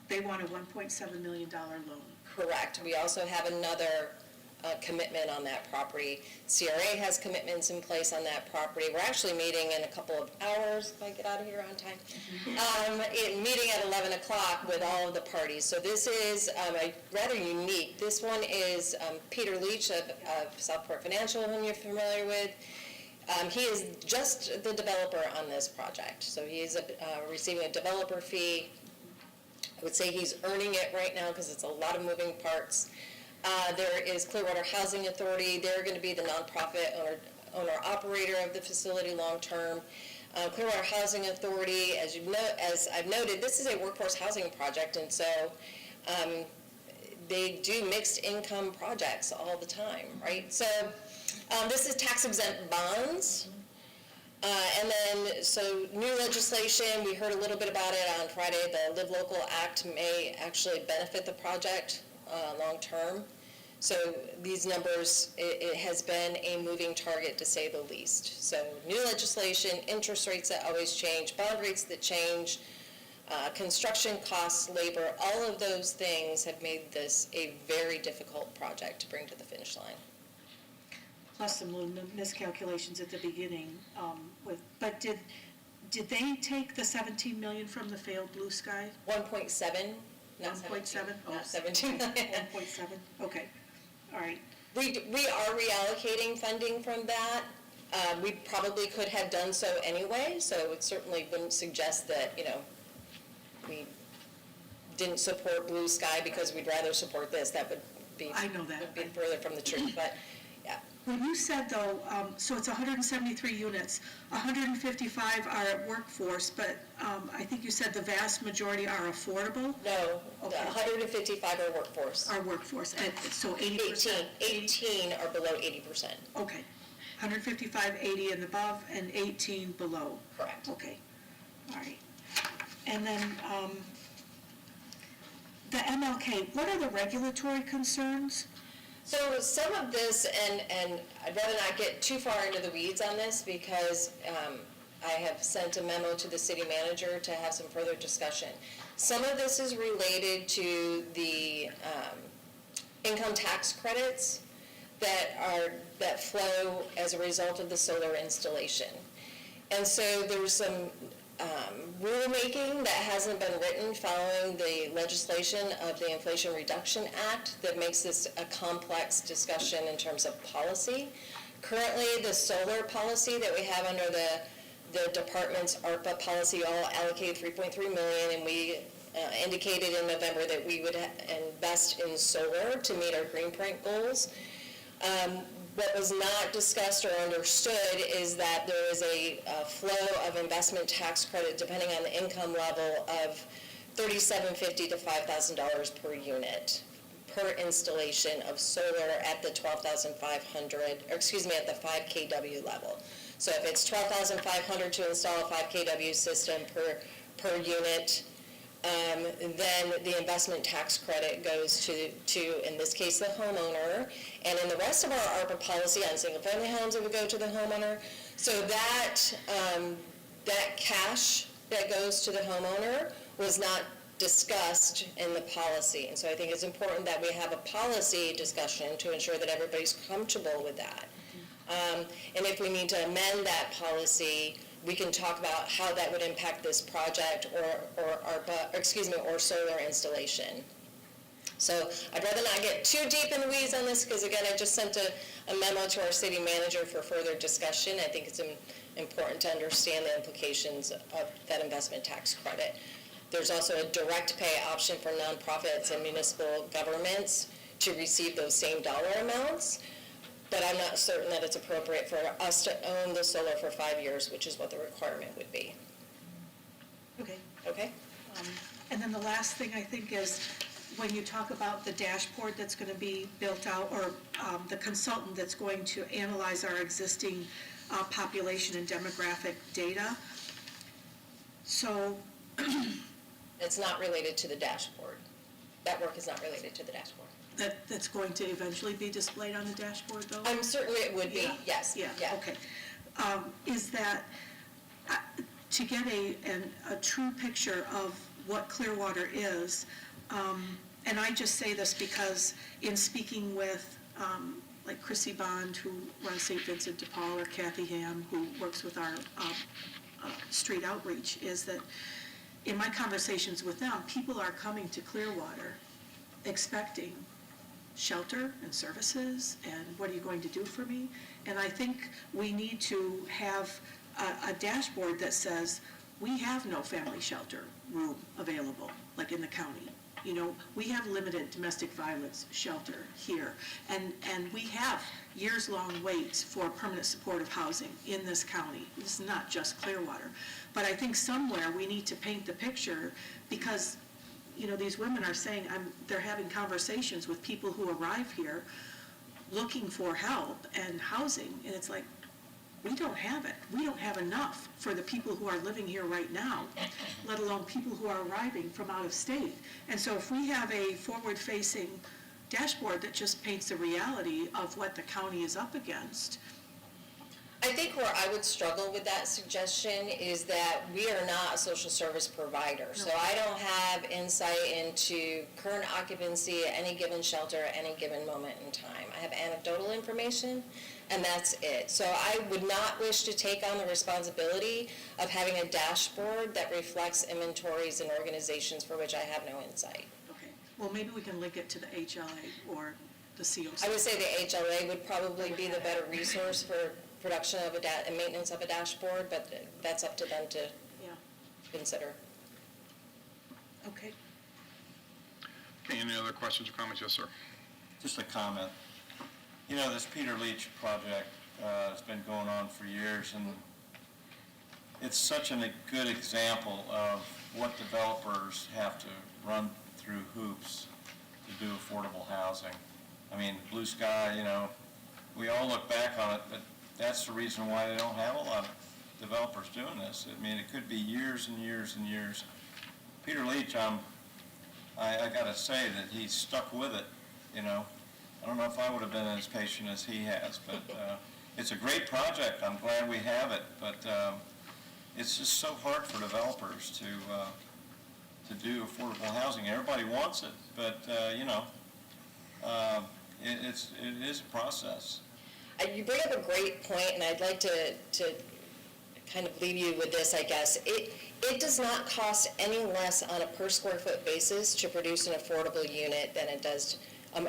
They want a $1.7 million loan. Correct. We also have another commitment on that property. CRA has commitments in place on that property. We're actually meeting in a couple of hours, if I get out of here on time. Meeting at 11 o'clock with all of the parties. So this is rather unique. This one is Peter Leach of Southport Financial, whom you're familiar with. He is just the developer on this project. So he is receiving a developer fee. I would say he's earning it right now because it's a lot of moving parts. There is Clearwater Housing Authority. They're going to be the nonprofit owner-operator of the facility long-term. Clearwater Housing Authority, as I've noted, this is a workforce housing project, and so they do mixed income projects all the time, right? So this is tax-exempt bonds. And then, so new legislation, we heard a little bit about it on Friday. The Live Local Act may actually benefit the project long-term. So these numbers, it has been a moving target to say the least. So new legislation, interest rates that always change, bond rates that change, construction costs, labor, all of those things have made this a very difficult project to bring to the finish line. Plus some little miscalculations at the beginning. But did they take the 17 million from the failed Blue Sky? 1.7, not 1.7? not 17 million. 1.7, okay, all right. We are reallocating funding from that. We probably could have done so anyway, so it certainly wouldn't suggest that, we didn't support Blue Sky because we'd rather support this. That would be, I know that. would be further from the truth, but, yeah. When you said, though, so it's 173 units, 155 are at workforce, but I think you said the vast majority are affordable? No, the Okay. 155 are workforce. Are workforce, and so 80%? 18 are below 80%. Okay, 155, 80 and above, and 18 below. Correct. Okay, all right. And then the MLK, what are the regulatory concerns? So some of this, and I'd rather not get too far into the weeds on this because I have sent a memo to the city manager to have some further discussion. Some of this is related to the income tax credits that flow as a result of the solar installation. And so there's some rulemaking that hasn't been written following the legislation of the Inflation Reduction Act that makes this a complex discussion in terms of policy. Currently, the solar policy that we have under the department's ARPA policy all allocated $3.3 million, and we indicated in November that we would invest in solar to meet our Greenpoint goals. What was not discussed or understood is that there is a flow of investment tax credit depending on the income level of $3,750 to $5,000 per unit per installation of solar at the 12,500, or excuse me, at the 5 kW level. So if it's 12,500 to install a 5 kW system per unit, then the investment tax credit goes to, in this case, the homeowner. And in the rest of our ARPA policy on single-family homes, it would go to the homeowner. So that cash that goes to the homeowner was not discussed in the policy. And so I think it's important that we have a policy discussion to ensure that everybody's comfortable with that. And if we need to amend that policy, we can talk about how that would impact this project or ARPA, or excuse me, or solar installation. So I'd rather not get too deep in the weeds on this, because again, I just sent a memo to our city manager for further discussion. I think it's important to understand the implications of that investment tax credit. There's also a direct pay option for nonprofits and municipal governments to receive those same dollar amounts. But I'm not certain that it's appropriate for us to own the solar for 5 years, which is what the requirement would be. Okay. Okay? And then the last thing I think is, when you talk about the dashboard that's going to be built out, or the consultant that's going to analyze our existing population and demographic data, so... It's not related to the dashboard. That work is not related to the dashboard. That's going to eventually be displayed on the dashboard, though? I'm certain it would be, Yeah. yes. Yeah, okay. Is that, to get a true picture of what Clearwater is, and I just say this because in speaking with, like Chrissy Bond, who runs St. Vincent de Paul, or Kathy Ham, who works with our street outreach, is that in my conversations with them, people are coming to Clearwater expecting shelter and services, and what are you going to do for me? And I think we need to have a dashboard that says, we have no family shelter room available, like in the county. You know, we have limited domestic violence shelter here, and we have years-long waits for permanent supportive housing in this county. This is not just Clearwater. But I think somewhere we need to paint the picture, because you know, these women are saying they're having conversations with people who arrive here looking for help and housing, and it's like, we don't have it. We don't have enough for the people who are living here right now, let alone people who are arriving from out of state. And so if we have a forward-facing dashboard that just paints the reality of what the county is up against. I think where I would struggle with that suggestion is that we are not a social service provider. So I don't have insight into current occupancy at any given shelter at any given moment in time. I have anecdotal information, and that's it. So I would not wish to take on the responsibility of having a dashboard that reflects inventories and organizations for which I have no insight. Okay, well, maybe we can link it to the HLA or the COC. I would say the HLA would probably be the better resource for production of and maintenance of a dashboard, but that's up to them to consider. Okay. Okay, any other questions or comments? Yes, sir. Just a comment. You know, this Peter Leach project has been going on for years, and it's such a good example of what developers have to run through hoops to do affordable housing. I mean, blue sky, you know, we all look back on it, but that's the reason why they don't have a lot of developers doing this. I mean, it could be years and years and years. Peter Leach, I got to say that he's stuck with it, you know. I don't know if I would have been as patient as he has, but it's a great project. I'm glad we have it, but it's just so hard for developers to do affordable housing. Everybody wants it, but you know, it is a process. You bring up a great point, and I'd like to kind of leave you with this, I guess. It does not cost any less on a per square foot basis to produce an affordable unit than it does an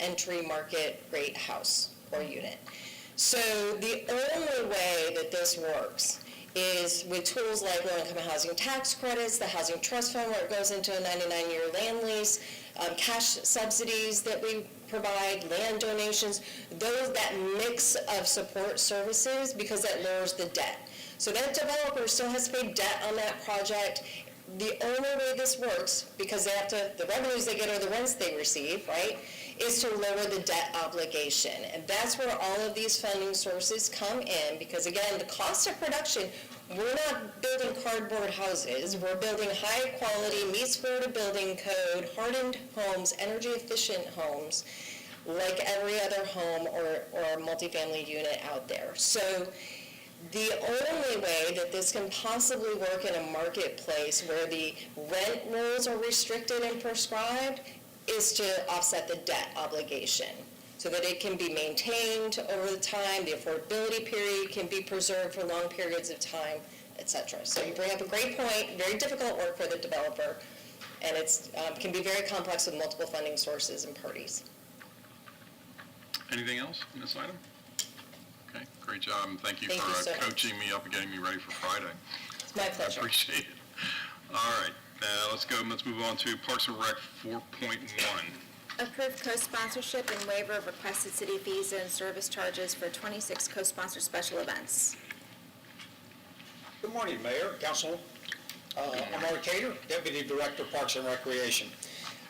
entry market rate house or unit. So the only way that this works is with tools like low-income housing tax credits, the housing trust fund where it goes into a 99-year land lease, cash subsidies that we provide, land donations, that mix of support services, because that lowers the debt. So that developer still has to pay debt on that project. The only way this works, because the revenues they get are the rents they receive, right, is to lower the debt obligation. And that's where all of these funding sources come in, because again, the cost of production, we're not building cardboard houses, we're building high quality, meets Florida building code, hardened homes, energy efficient homes, like every other home or multifamily unit out there. So the only way that this can possibly work in a marketplace where the rent rules are restricted and prescribed is to offset the debt obligation so that it can be maintained over the time, the affordability period can be preserved for long periods of time, etc. So you bring up a great point, very difficult work for the developer, and it can be very complex with multiple funding sources and parties. Anything else on this item? Okay, great job, and thank you Thank for you so much. coaching me up and getting me ready for Friday. It's my pleasure. I appreciate it. All right, let's move on to Parks and Rec 4.1. Approve co-sponsorship and waiver of requested city fees and service charges for 26 co-sponsored special events. Good morning, Mayor, Council. I'm Mark Cater, Deputy Director, Parks and Recreation.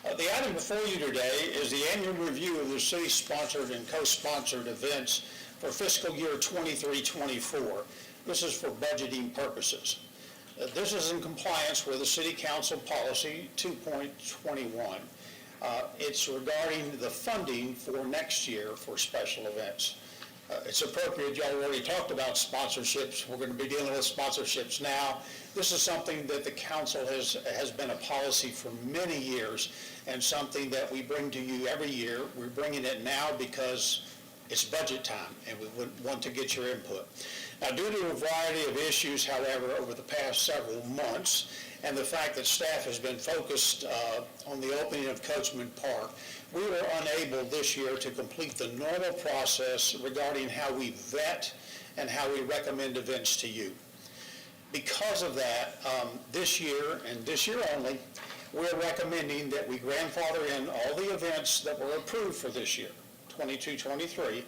The item before you today is the annual review of the city-sponsored and co-sponsored events for fiscal year 23-24. This is for budgeting purposes. This is in compliance with the City Council Policy 2.21. It's regarding the funding for next year for special events. It's appropriate, y'all already talked about sponsorships. We're going to be dealing with sponsorships now. This is something that the council has been a policy for many years and something that we bring to you every year. We're bringing it now because it's budget time and we would want to get your input. Now, due to a variety of issues, however, over the past several months, and the fact that staff has been focused on the opening of Coachman Park, we were unable this year to complete the normal process regarding how we vet and how we recommend events to you. Because of that, this year, and this year only, we're recommending that we grandfather in all the events that were approved for this year, 22-23,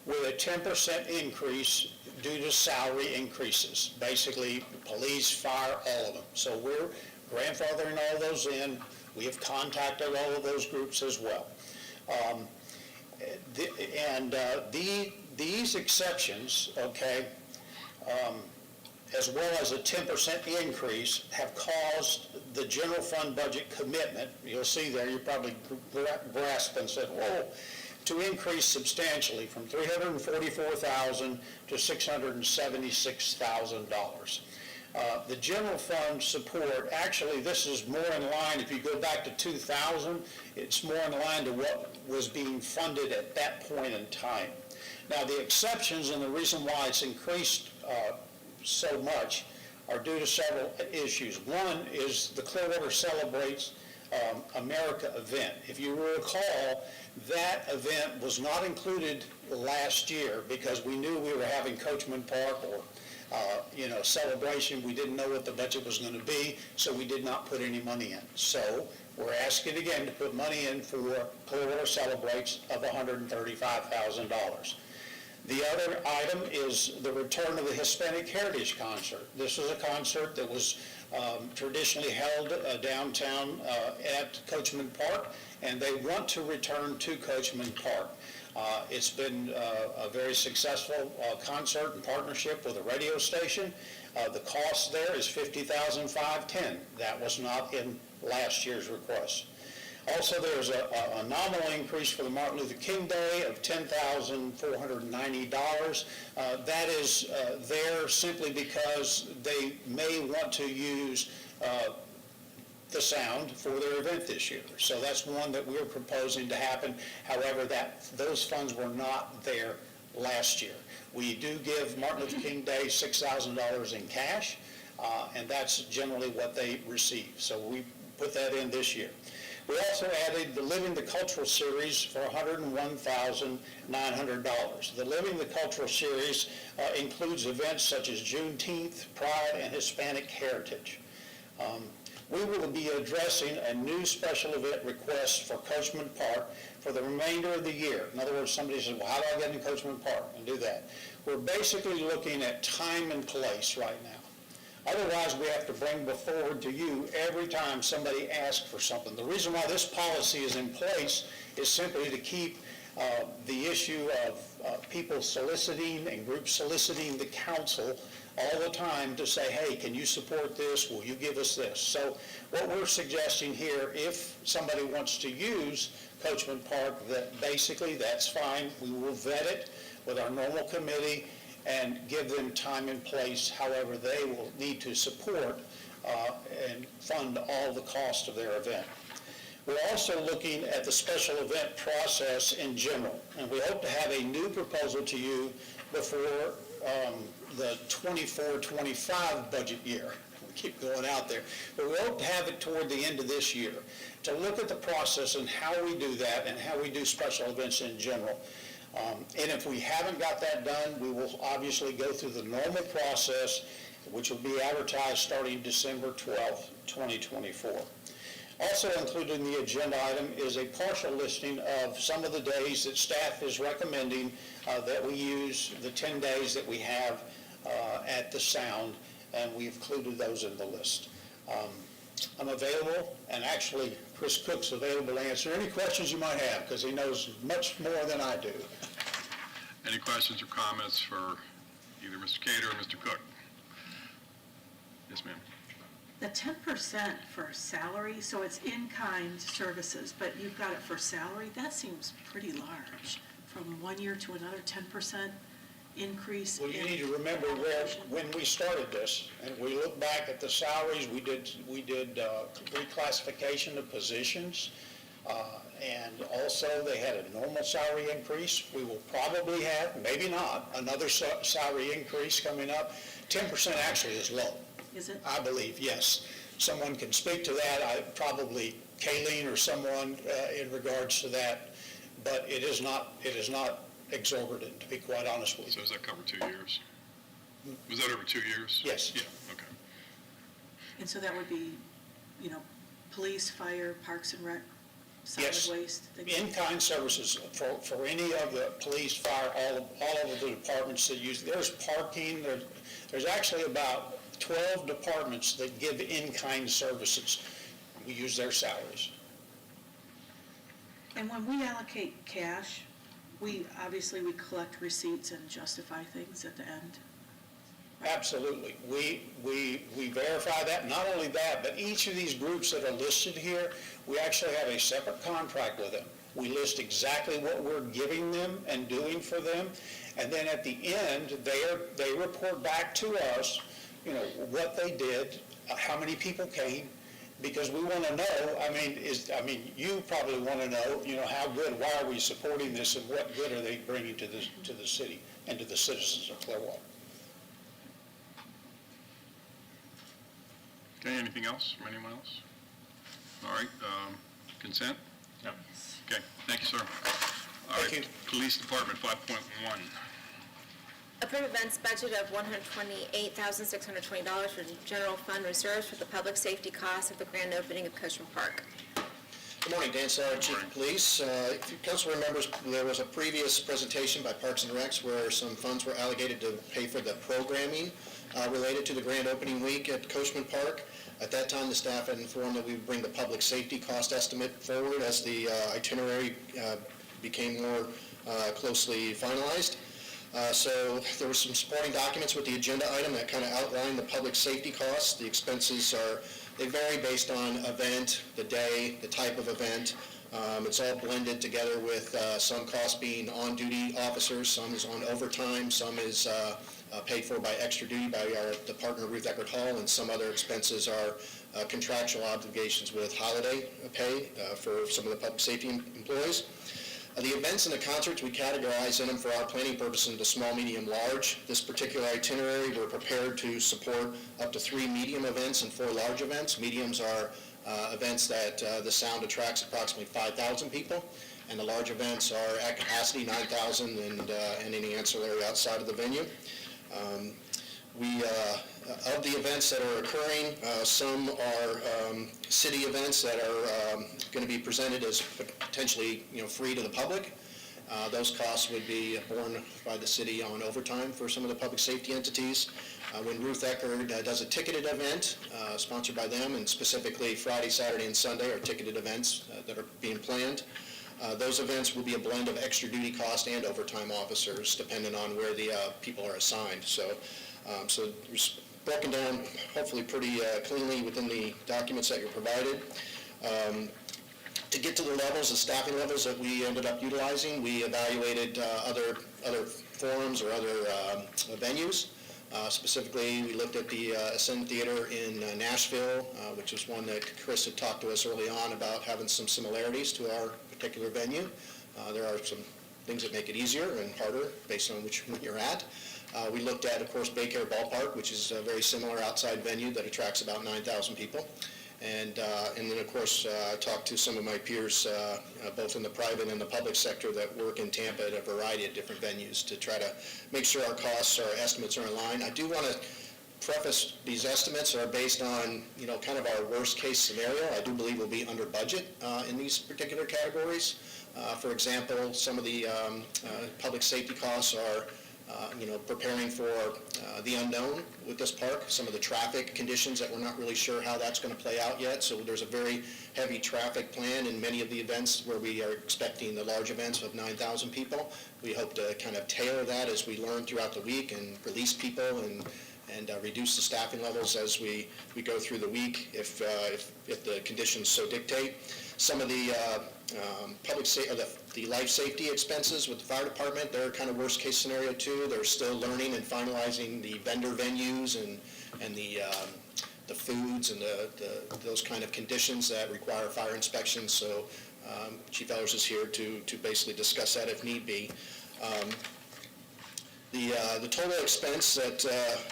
with a 10% increase due to salary increases, basically police, fire, all of them. So we're grandfathering all those in. We have contacted all of those groups as well. These exceptions, okay, as well as a 10% increase, have caused the general fund budget commitment, you'll see there, you probably grasped and said, whoa, to increase substantially from $344,000 to $676,000. The general fund support, actually this is more in line, if you go back to 2000, it's more in line to what was being funded at that point in time. Now the exceptions and the reason why it's increased so much are due to several issues. One is the Clearwater Celebrates America event. If you recall, that event was not included last year because we knew we were having Coachman Park or celebration. We didn't know what the budget was going to be, so we did not put any money in. So we're asking again to put money in for Clearwater Celebrates of $135,000. The other item is the return of the Hispanic Heritage Concert. This is a concert that was traditionally held downtown at Coachman Park, and they want to return to Coachman Park. It's been a very successful concert in partnership with a radio station. The cost there is $50,510. That was not in last year's request. Also, there's a nominal increase for the Martin Luther King Day of $10,490. That is there simply because they may want to use the sound for their event this year. So that's one that we're proposing to happen. However, those funds were not there last year. We do give Martin Luther King Day $6,000 in cash, and that's generally what they receive. So we put that in this year. We also added the Living the Cultural Series for $101,900. The Living the Cultural Series includes events such as Juneteenth, Pride, and Hispanic Heritage. We will be addressing a new special event request for Coachman Park for the remainder of the year. In other words, somebody says, well, how do I get in Coachman Park and do that? We're basically looking at time and place right now. Otherwise, we have to bring forward to you every time somebody asks for something. The reason why this policy is in place is simply to keep the issue of people soliciting and groups soliciting the council all the time to say, hey, can you support this? Will you give us this? So what we're suggesting here, if somebody wants to use Coachman Park, that basically that's fine. We will vet it with our normal committee and give them time and place. However, they will need to support and fund all the cost of their event. We're also looking at the special event process in general, and we hope to have a new proposal to you before the 24-25 budget year. We keep going out there. But we hope to have it toward the end of this year to look at the process and how we do that and how we do special events in general. And if we haven't got that done, we will obviously go through the normal process, which will be advertised starting December 12th, 2024. Also included in the agenda item is a partial listing of some of the days that staff is recommending that we use, the 10 days that we have at the Sound, and we've included those in the list. I'm available, and actually Chris Cook's available to answer any questions you might have, because he knows much more than I do. Any questions or comments for either Mr. Cater or Mr. Cook? Yes, ma'am. The 10% for salary, so it's in-kind services, but you've got it for salary, that seems pretty large. From one year to another, 10% increase. Well, you need to remember when we started this, and we look back at the salaries, we did reclassification of positions, and also they had a normal salary increase. We will probably have, maybe not, another salary increase coming up. 10% actually is low. Is it? I believe, yes. Someone can speak to that, probably Kayleen or someone in regards to that, but it is not exorbitant, to be quite honest with So you. does that cover 2 years? Was that over 2 years? Yes. Yeah, okay. And so that would be, police, fire, parks and rec, solid Yes. waste? In-kind services for any of the police, fire, all of the departments that use, there's parking, there's actually about 12 departments that give in-kind services. We use their salaries. And when we allocate cash, we collect receipts and justify things at the end. Absolutely. We verify that. Not only that, but each of these groups that are listed here, we actually have a separate contract with them. We list exactly what we're giving them and doing for them. And then at the end, they report back to us, what they did, how many people came, because we want to know, you probably want to know, how good, why are we supporting this, and what good are they bringing to the city and to the citizens of Clearwater. Okay, anything else from anyone else? All right, consent? Yep. Okay, thank you, sir. All Thank right, you. Police Department, 5.1. Approve events budget of $128,620 for general fund reserves for the public safety costs of the grand opening of Coachman Park. Good morning, Dan Sauer, Chief of Police. If you council remembers, there was a previous presentation by Parks and Recs where some funds were allocated to pay for the programming related to the grand opening week at Coachman Park. At that time, the staff had informed that we would bring the public safety cost estimate forward as the itinerary became more closely finalized. So there were some supporting documents with the agenda item that kind of outlined the public safety costs. The expenses they vary based on event, the day, the type of event. It's all blended together with some costs being on-duty officers, some is on overtime, some is paid for by extra duty by the partner Ruth Eckert Hall, and some other expenses are contractual obligations with holiday pay for some of the public safety employees. The events and the concerts, we categorize in them for our planning purposes into small, medium, large. This particular itinerary, we're prepared to support up to 3 medium events and 4 large events. Mediums are events that the sound attracts approximately 5,000 people, and the large events are at capacity 9,000 and any ancillary outside of the venue. Of the events that are occurring, some are city events that are going to be presented as potentially, free to the public. Those costs would be borne by the city on overtime for some of the public safety entities. When Ruth Eckerd does a ticketed event sponsored by them, and specifically Friday, Saturday, and Sunday are ticketed events that are being planned. Those events will be a blend of extra duty cost and overtime officers, depending on where the people are assigned. So it's broken down hopefully pretty cleanly within the documents that you're provided. To get to the levels, the staffing levels that we ended up utilizing, we evaluated other forums or other venues. Specifically, we looked at the Ascend Theater in Nashville, which was one that Chris had talked to us early on about having some similarities to our particular venue. There are some things that make it easier and harder based on which one you're at. We looked at, of course, Baycare Ballpark, which is a very similar outside venue that attracts about 9,000 people. And then, of course, I talked to some of my peers, both in the private and the public sector that work in Tampa at a variety of different venues to try to make sure our costs, our estimates are in line. I do want to preface these estimates are based on, kind of our worst case scenario. I do believe we'll be under budget in these particular categories. For example, some of the public safety costs are preparing for the unknown with this park, some of the traffic conditions that we're not really sure how that's going to play out yet. So there's a very heavy traffic plan in many of the events where we are expecting the large events of 9,000 people. We hope to kind of tailor that as we learn throughout the week and release people and reduce the staffing levels as we go through the week if the conditions so dictate. Some of the the life safety expenses with the fire department, they're kind of worst case scenario too. They're still learning and finalizing the vendor venues and the foods and those kind of conditions that require fire inspections. So Chief Ellers is here to basically discuss that if need be. The total expense that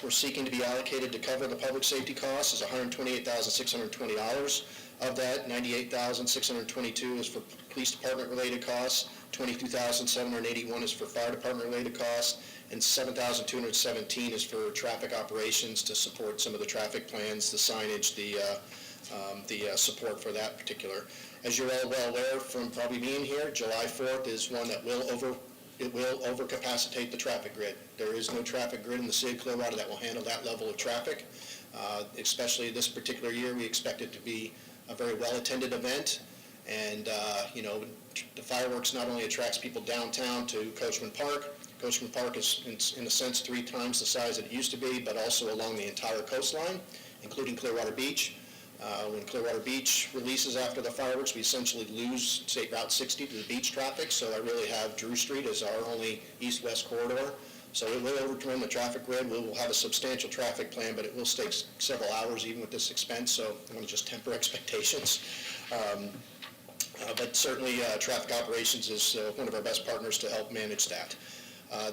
we're seeking to be allocated to cover the public safety costs is $128,620. Of that, $98,622 is for police department related costs, $22,781 is for fire department related costs, and $7,217 is for traffic operations to support some of the traffic plans, the signage, the support for that particular. As you're all well aware from probably being here, July 4th is one that will overcapacitate the traffic grid. There is no traffic grid in the city of Clearwater that will handle that level of traffic. Especially this particular year, we expect it to be a very well-attended event. And, the fireworks not only attracts people downtown to Coachman Park. Coachman Park is, in a sense, 3 times the size that it used to be, but also along the entire coastline, including Clearwater Beach. When Clearwater Beach releases after the fireworks, we essentially lose State Route 60 to the beach traffic, so I really have Drew Street as our only east-west corridor. So it will overturn the traffic grid. We will have a substantial traffic plan, but it will take several hours even with this expense, so I want to just temper expectations. But certainly traffic operations is one of our best partners to help manage that.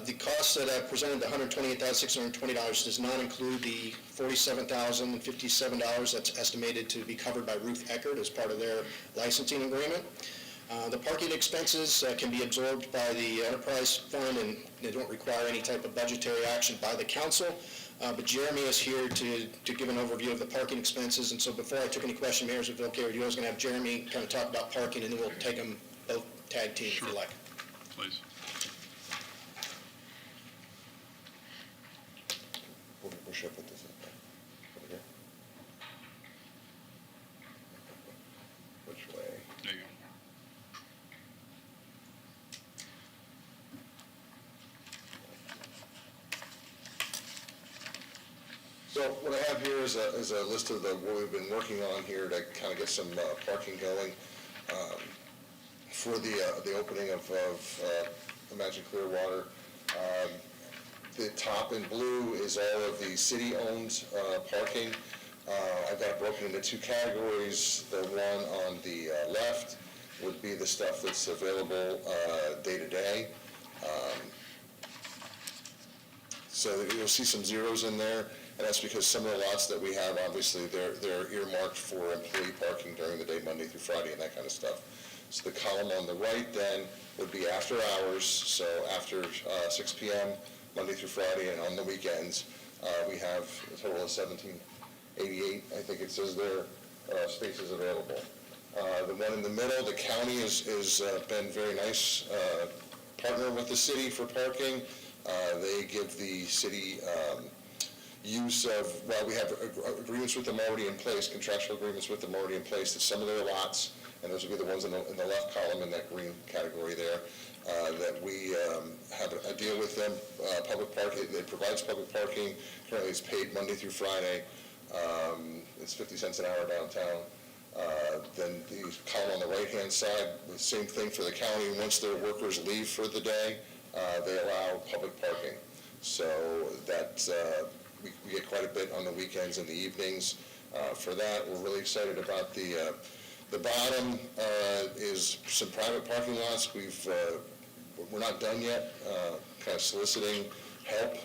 The costs that I presented, the $128,620, does not include the $47,057 that's estimated to be covered by Ruth Eckerd as part of their licensing agreement. The parking expenses can be absorbed by the enterprise fund, and they don't require any type of budgetary action by the council. But Jeremy is here to give an overview of the parking expenses. And so before I took any question, mayors, if okay with you, I was going to have Jeremy kind of talk about parking, and then we'll take them both tag team if you like. Please. Where should I put this up? Over here? Which way? There you go. So what I have here is a list of what we've been working on here to kind of get some parking going for the opening of Imagine Clearwater. The top in blue is all of the city-owned parking. I've got it broken into 2 categories. The one on the left would be the stuff that's available day to day. So you'll see some zeros in there, and that's because some of the lots that we have, obviously, they're earmarked for employee parking during the day, Monday through Friday, and that kind of stuff. So the column on the right then would be after hours, so after 6 p.m., Monday through Friday, and on the weekends. We have a total of 1788, I think it says there, spaces available. The one in the middle, the county has been very nice partner with the city for parking. They give the city use of, well, we have agreements with them already in place, contractual agreements with them already in place, that some of their lots, and those would be the ones in the left column in that green category there, that we have a deal with them, public parking, it provides public parking, currently it's paid Monday through Friday, it's 50 cents an hour downtown. Then the column on the right-hand side, the same thing for the county, once their workers leave for the day, they allow public parking. So that, we get quite a bit on the weekends and the evenings for that. We're really excited about the bottom is some private parking lots. We're not done yet, kind of soliciting help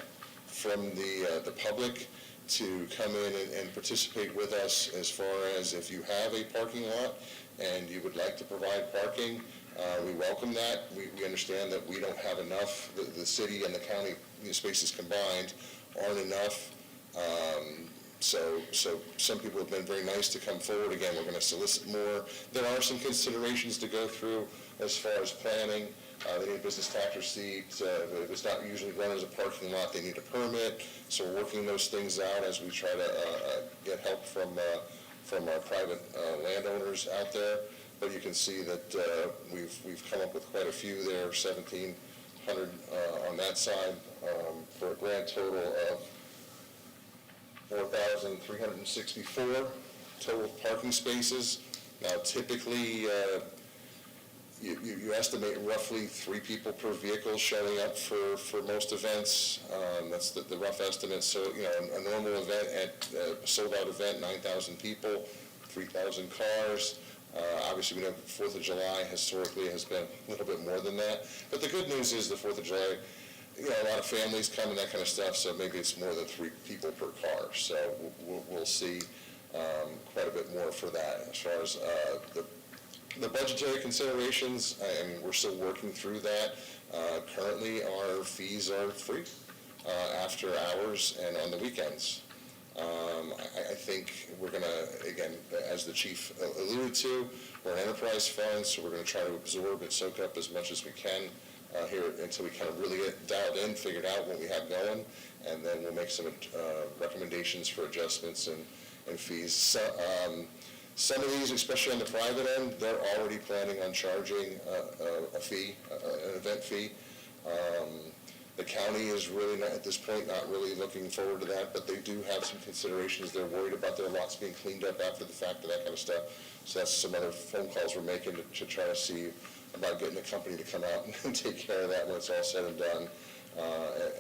from the public to come in and participate with us as far as if you have a parking lot and you would like to provide parking, we welcome that. We understand that we don't have enough, the city and the county spaces combined aren't enough. So some people have been very nice to come forward. Again, we're going to solicit more. There are some considerations to go through as far as planning. They need a business tax receipt. If it's not usually run as a parking lot, they need a permit. So we're working those things out as we try to get help from our private landowners out there. But you can see that we've come up with quite a few there, 1,700 on that side, for a grand total of 4,364 total parking spaces. Now, typically, you estimate roughly 3 people per vehicle showing up for most events. That's the rough estimate. So, a normal event, a sold-out event, 9,000 people, 3,000 cars. Obviously, we know 4th of July historically has been a little bit more than that. But the good news is the 4th of July, a lot of families come and that kind of stuff, so maybe it's more than 3 people per car. So we'll see quite a bit more for that. As far as the budgetary considerations, I mean, we're still working through that. Currently, our fees are free after hours and on the weekends. I think we're going to, again, as the chief alluded to, we're an enterprise fund, so we're going to try to absorb and soak up as much as we can here until we kind of really get dialed in, figured out what we have going, and then we'll make some recommendations for adjustments and fees. Some of these, especially on the private end, they're already planning on charging a fee, an event fee. The county is really not, at this point, not really looking forward to that, but they do have some considerations. They're worried about their lots being cleaned up after the fact and that kind of stuff. So that's some other phone calls we're making to try to see about getting a company to come out and take care of that when it's all said and done,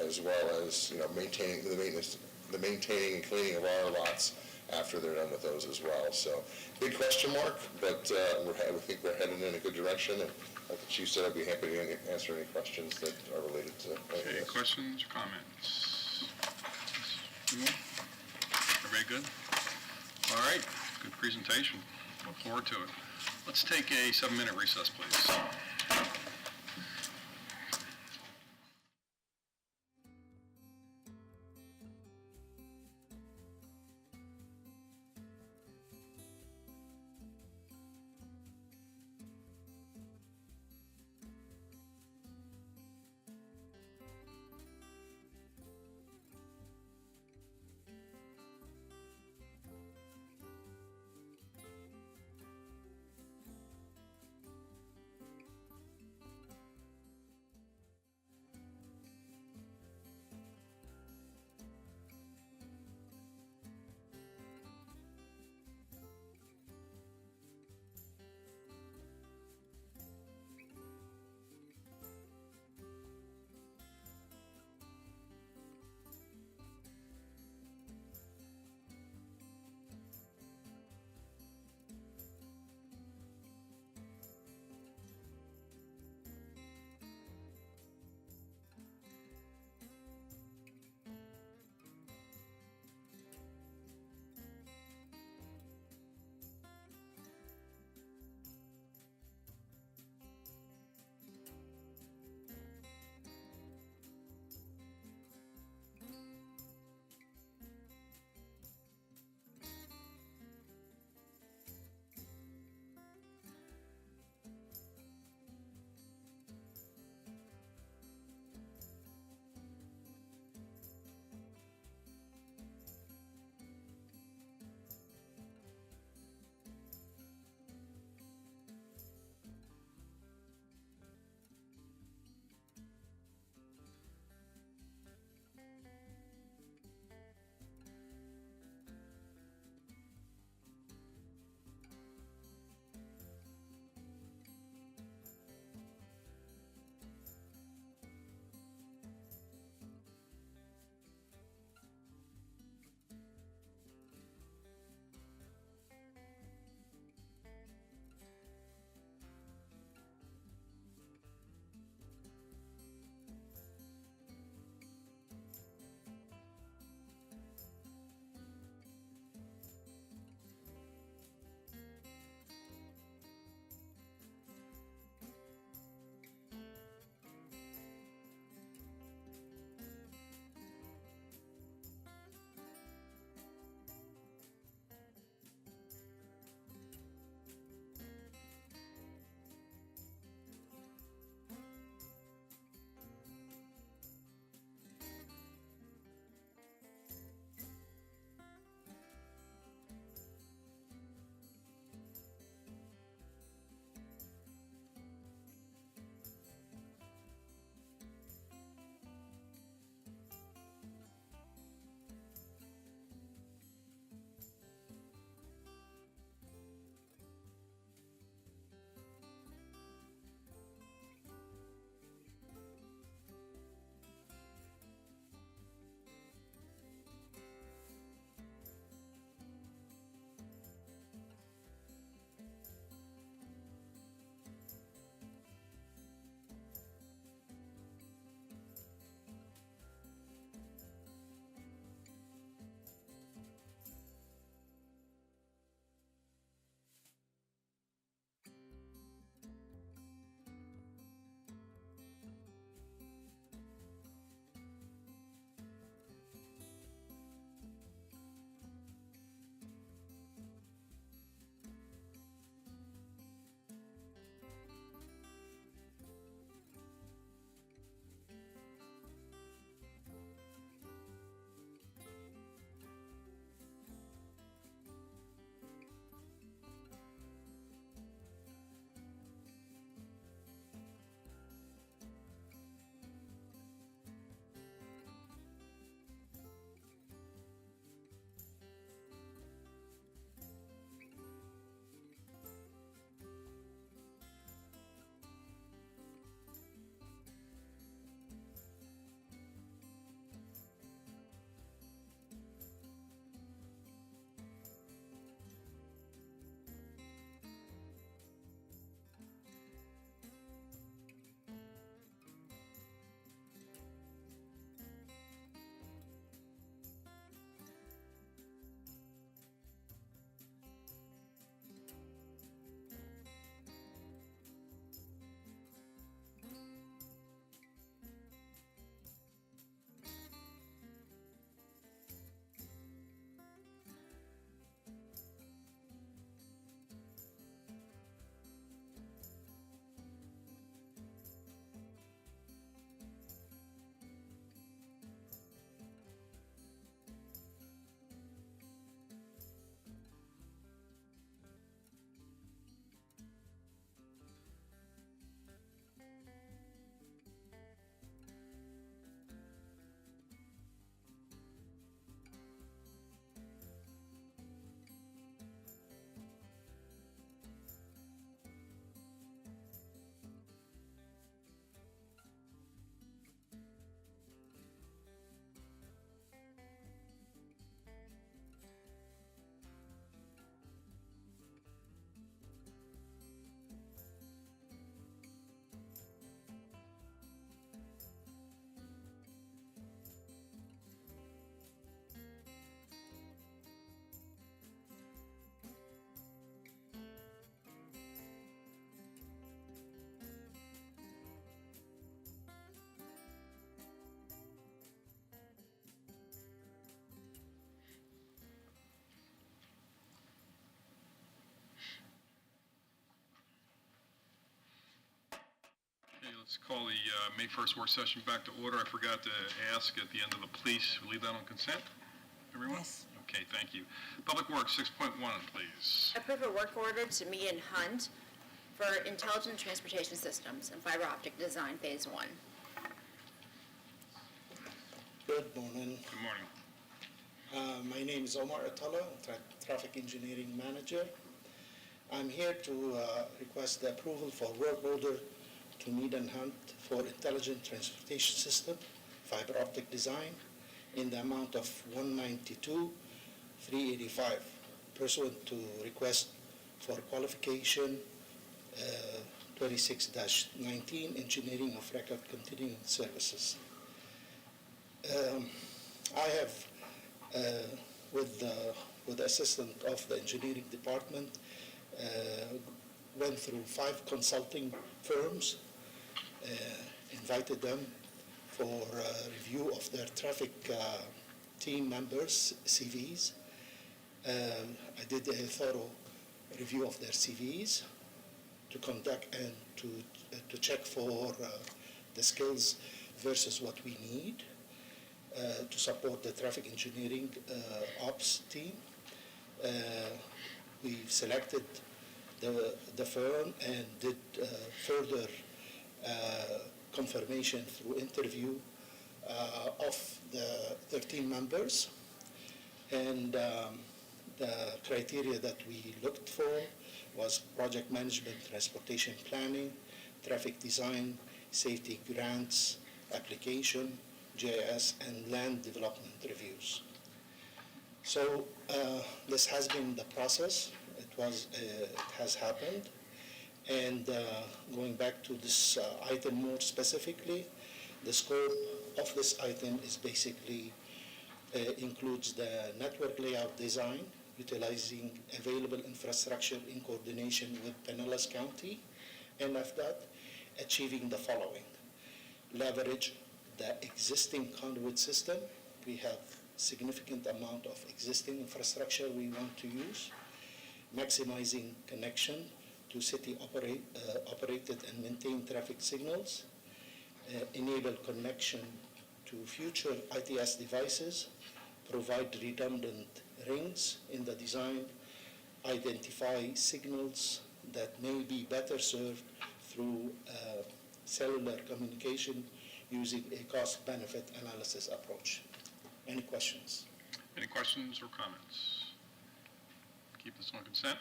as well as maintaining the maintaining and cleaning of our lots after they're done with those as well. So big question mark, but I think we're heading in a good direction. And like the chief said, I'd be happy to answer any questions that are related to Okay, questions or comments? Everybody good? All right, good presentation. Look forward to it. Let's take a 7-minute recess, please. Let's call the May 1st work session back to order. I forgot to ask at the end of the police, leave that on consent, everyone? Yes. Okay, thank you. Public Works, 6.1, please. Approve a work order to Mead and Hunt for Intelligent Transportation Systems and Fiber Optic Design Phase 1. Good morning. Good morning. My name is Omar Atala, Traffic Engineering Manager. I'm here to request the approval for work order to Mead and Hunt for Intelligent Transportation System, Fiber Optic Design, in the amount of $192,385 pursuant to request for qualification 26-19 Engineering of Record Continuing Services. I have, with the assistant of the engineering department, went through 5 consulting firms, invited them for review of their traffic team members' CVs. I did a thorough review of their CVs to conduct and to check for the skills versus what we need to support the traffic engineering ops team. We've selected the firm and did further confirmation through interview of the 13 members. And the criteria that we looked for was project management, transportation planning, traffic design, safety grants, application, GIS, and land development reviews. So this has been the process. It has happened. And going back to this item more specifically, the scope of this item is basically includes the network layout design, utilizing available infrastructure in coordination with Pinellas County and FDOT, achieving the following: leverage the existing conduit system. We have significant amount of existing infrastructure we want to use, maximizing connection to city operated and maintained traffic signals, enable connection to future ITS devices, provide redundant rings in the design, identify signals that may be better served through cellular communication using a cost-benefit analysis approach. Any questions? Any questions or comments? Keep this on consent?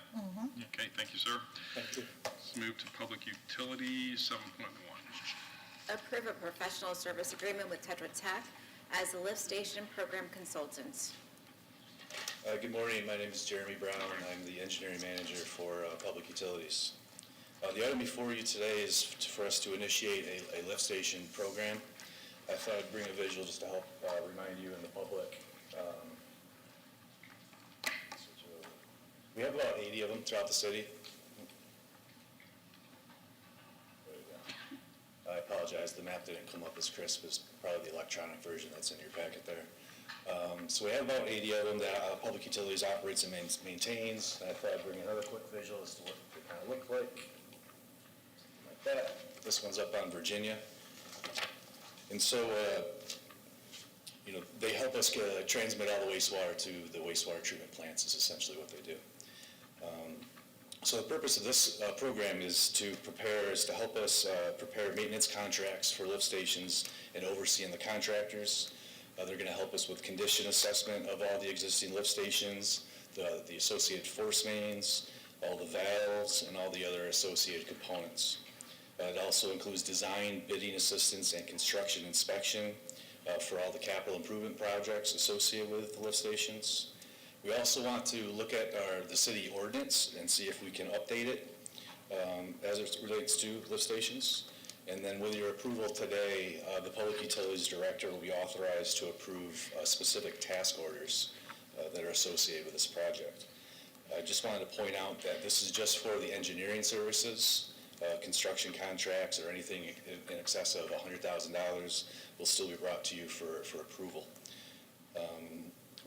Okay, thank you, sir. Thank you. Let's move to Public Utilities, 7.1. Approve a professional service agreement with Tetra Tech as a lift station program consultant. Good morning. My name is Jeremy Brown. I'm the engineering manager for Public Utilities. The item before you today is for us to initiate a lift station program. I thought I'd bring a visual just to help remind you and the public. We have about 80 of them throughout the city. There we go. I apologize, the map didn't come up as crisp as probably the electronic version that's in your packet there. So we have about 80 of them that Public Utilities operates and maintains. I thought I'd bring another quick visual as to what they kind of look like. Something like that. This one's up on Virginia. And so, they help us transmit all the wastewater to the wastewater treatment plants is essentially what they do. So the purpose of this program is to help us prepare maintenance contracts for lift stations and overseeing the contractors. They're going to help us with condition assessment of all the existing lift stations, the associated force mains, all the valves, and all the other associated components. It also includes design, bidding assistance, and construction inspection for all the capital improvement projects associated with the lift stations. We also want to look at the city ordinance and see if we can update it as it relates to lift stations. And then with your approval today, the Public Utilities Director will be authorized to approve specific task orders that are associated with this project. I just wanted to point out that this is just for the engineering services. Construction contracts or anything in excess of $100,000 will still be brought to you for approval.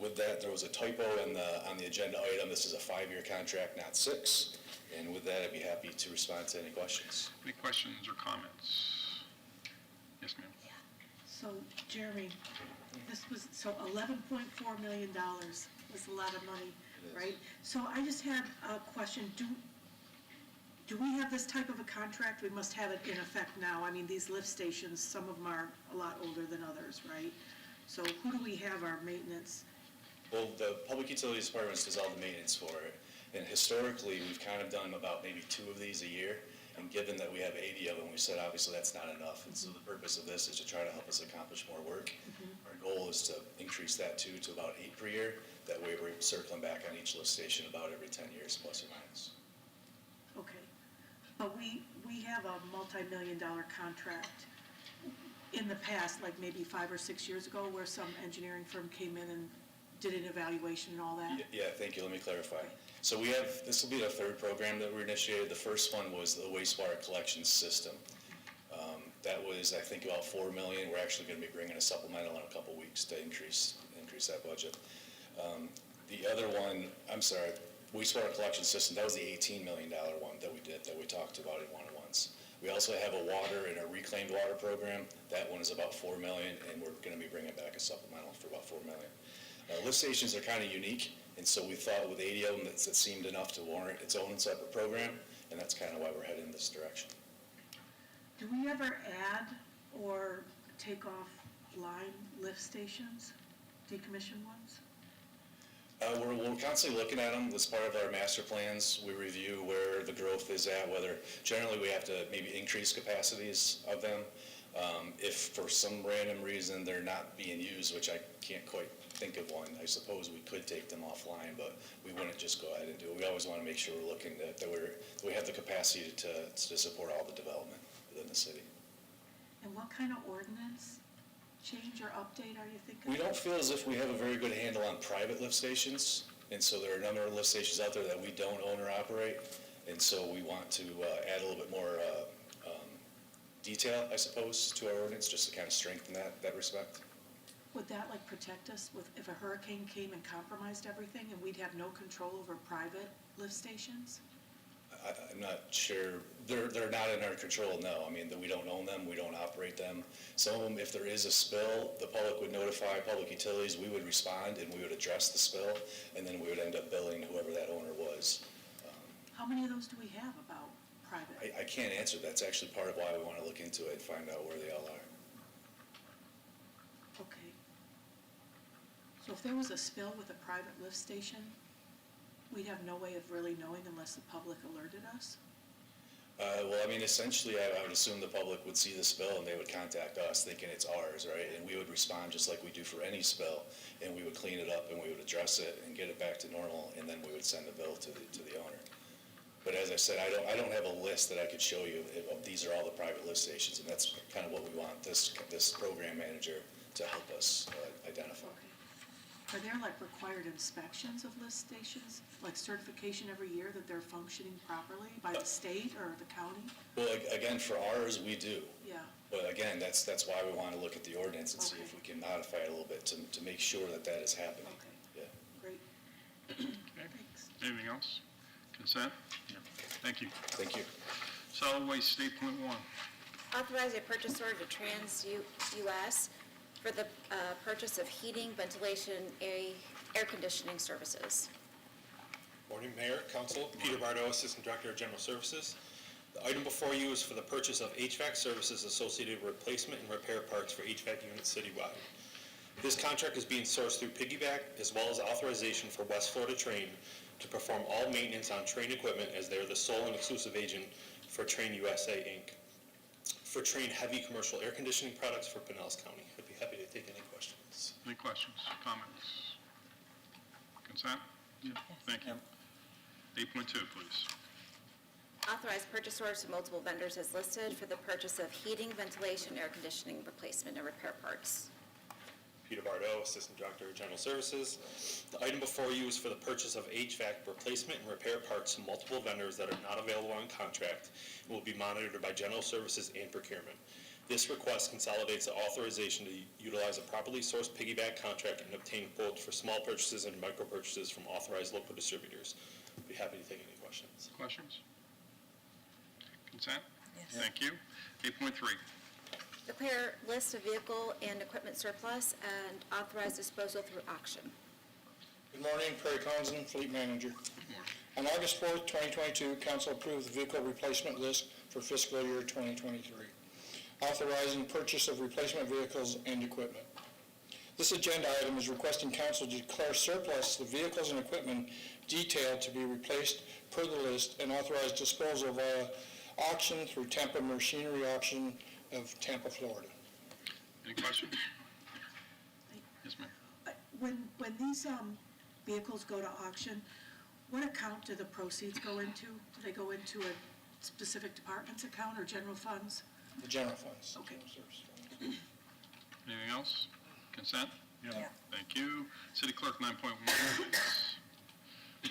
With that, there was a typo on the agenda item. This is a 5-year contract, not 6. And with that, I'd be happy to respond to any questions. Any questions or comments? So, Jeremy, this was, so $11.4 million was a lot of money, right? So I just had a question. Do we have this type of a contract? We must have it in effect now. I mean, these lift stations, some of them are a lot older than others, right? So who do we have our maintenance? Well, the Public Utilities Department does all the maintenance for it. And historically, we've kind of done about maybe 2 of these a year. And given that we have 80 of them, we said obviously that's not enough. And so the purpose of this is to try to help us accomplish more work. Our goal is to increase that to about 8 per year. That way we're circling back on each lift station about every 10 years, plus or minus. Okay, but we have a multi-million-dollar contract in the past, like maybe 5 or 6 years ago, where some engineering firm came in and did an evaluation and all that? Yeah, thank you. Let me clarify. So we have, this will be the 3rd program that we initiated. The first one was the wastewater collection system. That was, I think, about $4 million. We're actually going to be bringing a supplemental in a couple weeks to increase that budget. The other one, I'm sorry, wastewater collection system, that was the $18 million one that we did, that we talked about in one-on-ones. We also have a water and a reclaimed water program. That one is about $4 million, and we're going to be bringing back a supplemental for about $4 million. Lift stations are kind of unique, and so we thought with 80 of them that seemed enough to warrant its own separate program, and that's kind of why we're heading in this direction. Do we ever add or take offline lift stations, decommission ones? We're constantly looking at them. As part of our master plans, we review where the growth is at, whether generally we have to maybe increase capacities of them. If for some random reason they're not being used, which I can't quite think of one, I suppose we could take them offline, but we wouldn't just go ahead and do it. We always want to make sure we're looking that we have the capacity to support all the development within the city. And what kind of ordinance change or update are you thinking? We don't feel as if we have a very good handle on private lift stations, and so there are a number of lift stations out there that we don't own or operate, and so we want to add a little bit more detail, I suppose, to our ordinance, just to kind of strengthen that respect. Would that like protect us with, if a hurricane came and compromised everything and we'd have no control over private lift stations? I'm not sure. They're not in our control, no. I mean, we don't own them, we don't operate them. Some of them, if there is a spill, the public would notify Public Utilities, we would respond and we would address the spill, and then we would end up billing whoever that owner was. How many of those do we have about private? I can't answer. That's actually part of why we want to look into it and find out where they all are. Okay. So if there was a spill with a private lift station, we'd have no way of really knowing unless the public alerted us? Well, I mean, essentially, I would assume the public would see the spill and they would contact us thinking it's ours, right? And we would respond just like we do for any spill, and we would clean it up and we would address it and get it back to normal, and then we would send the bill to the owner. But as I said, I don't have a list that I could show you of these are all the private lift stations, and that's kind of what we want this program manager to help us identify. Okay. Are there like required inspections of lift stations, like certification every year that they're functioning properly by the state or the county? Well, again, for ours, we do. Yeah. But again, that's why we want to look at the ordinance and see if we can modify it a little bit to make sure that is happening. Okay. Yeah. Great. Thanks. Anything else? Consent? Yeah. Thank you. Thank you. Solid Waste 8.1. Authorize a purchase order to Trane US for the purchase of heating, ventilation, air conditioning services. Morning, Mayor, Council. Peter Bardo, Assistant Director of General Services. The item before you is for the purchase of HVAC services associated with replacement and repair parts for HVAC units citywide. This contract is being sourced through Piggyback, as well as authorization for West Florida Trane to perform all maintenance on Trane equipment, as they are the sole and exclusive agent for Trane USA, Inc. For Trane heavy commercial air conditioning products for Pinellas County. I'd be happy to take any questions. Any questions, comments? Consent? Yeah. Thank you. 8.2, please. Authorize purchase orders to multiple vendors as listed for the purchase of heating, ventilation, air conditioning, replacement, and repair parts. Peter Bardo, Assistant Director of General Services. The item before you is for the purchase of HVAC replacement and repair parts to multiple vendors that are not available on contract and will be monitored by General Services and Procurement. This request consolidates the authorization to utilize a properly sourced piggyback contract and obtain quotes for small purchases and micro purchases from authorized local distributors. I'd be happy to take any questions. Questions? Consent? Yes. Thank you. 8.3. Declare list of vehicle and equipment surplus and authorize disposal through auction. Good morning, Perry Conzen, Fleet Manager. On August 4th, 2022, Council approved the vehicle replacement list for fiscal year 2023, authorizing purchase of replacement vehicles and equipment. This agenda item is requesting Council to declare surplus the vehicles and equipment detailed to be replaced per the list and authorize disposal via auction through Tampa Machinery Auction of Tampa, Florida. Any questions? Yes, ma'am. When these vehicles go to auction, what account do the proceeds go into? Do they go into a specific department's account or general funds? The general funds. Okay. Anything else? Consent? Yeah. Thank you. City Clerk, 9.1, please.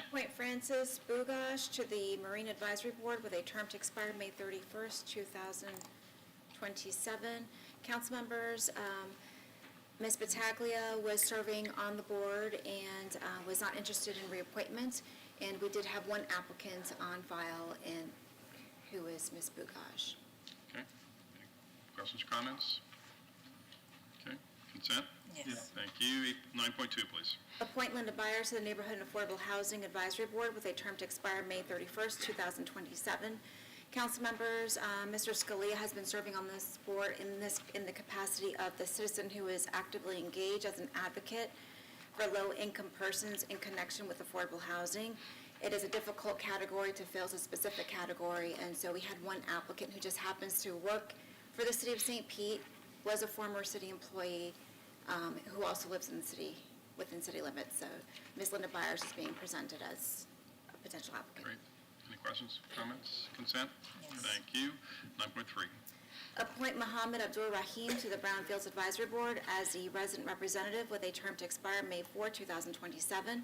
Appoint Francis Bugaj to the Marine Advisory Board with a term to expire May 31st, 2027. Council members, Ms. Battaglia was serving on the board and was not interested in reappointment, and we did have one applicant on file, and who is Ms. Bugaj. Okay. Any questions or comments? Okay. Consent? Yes. Thank you. 9.2, please. Appoint Linda Byars to the Neighborhood and Affordable Housing Advisory Board with a term to expire May 31st, 2027. Council members, Mr. Scalia has been serving on this board in the capacity of the citizen who is actively engaged as an advocate for low-income persons in connection with affordable housing. It is a difficult category to fill, it's a specific category, and so we had one applicant who just happens to work for the city of St. Pete, was a former city employee, who also lives in the city, within city limits. So Ms. Linda Byars is being presented as a potential applicant. Great. Any questions, comments? Consent? Thank you. 9.3. Appoint Mohammed Abdur-Rahim to the Brownfields Advisory Board as the resident representative with a term to expire May 4, 2027.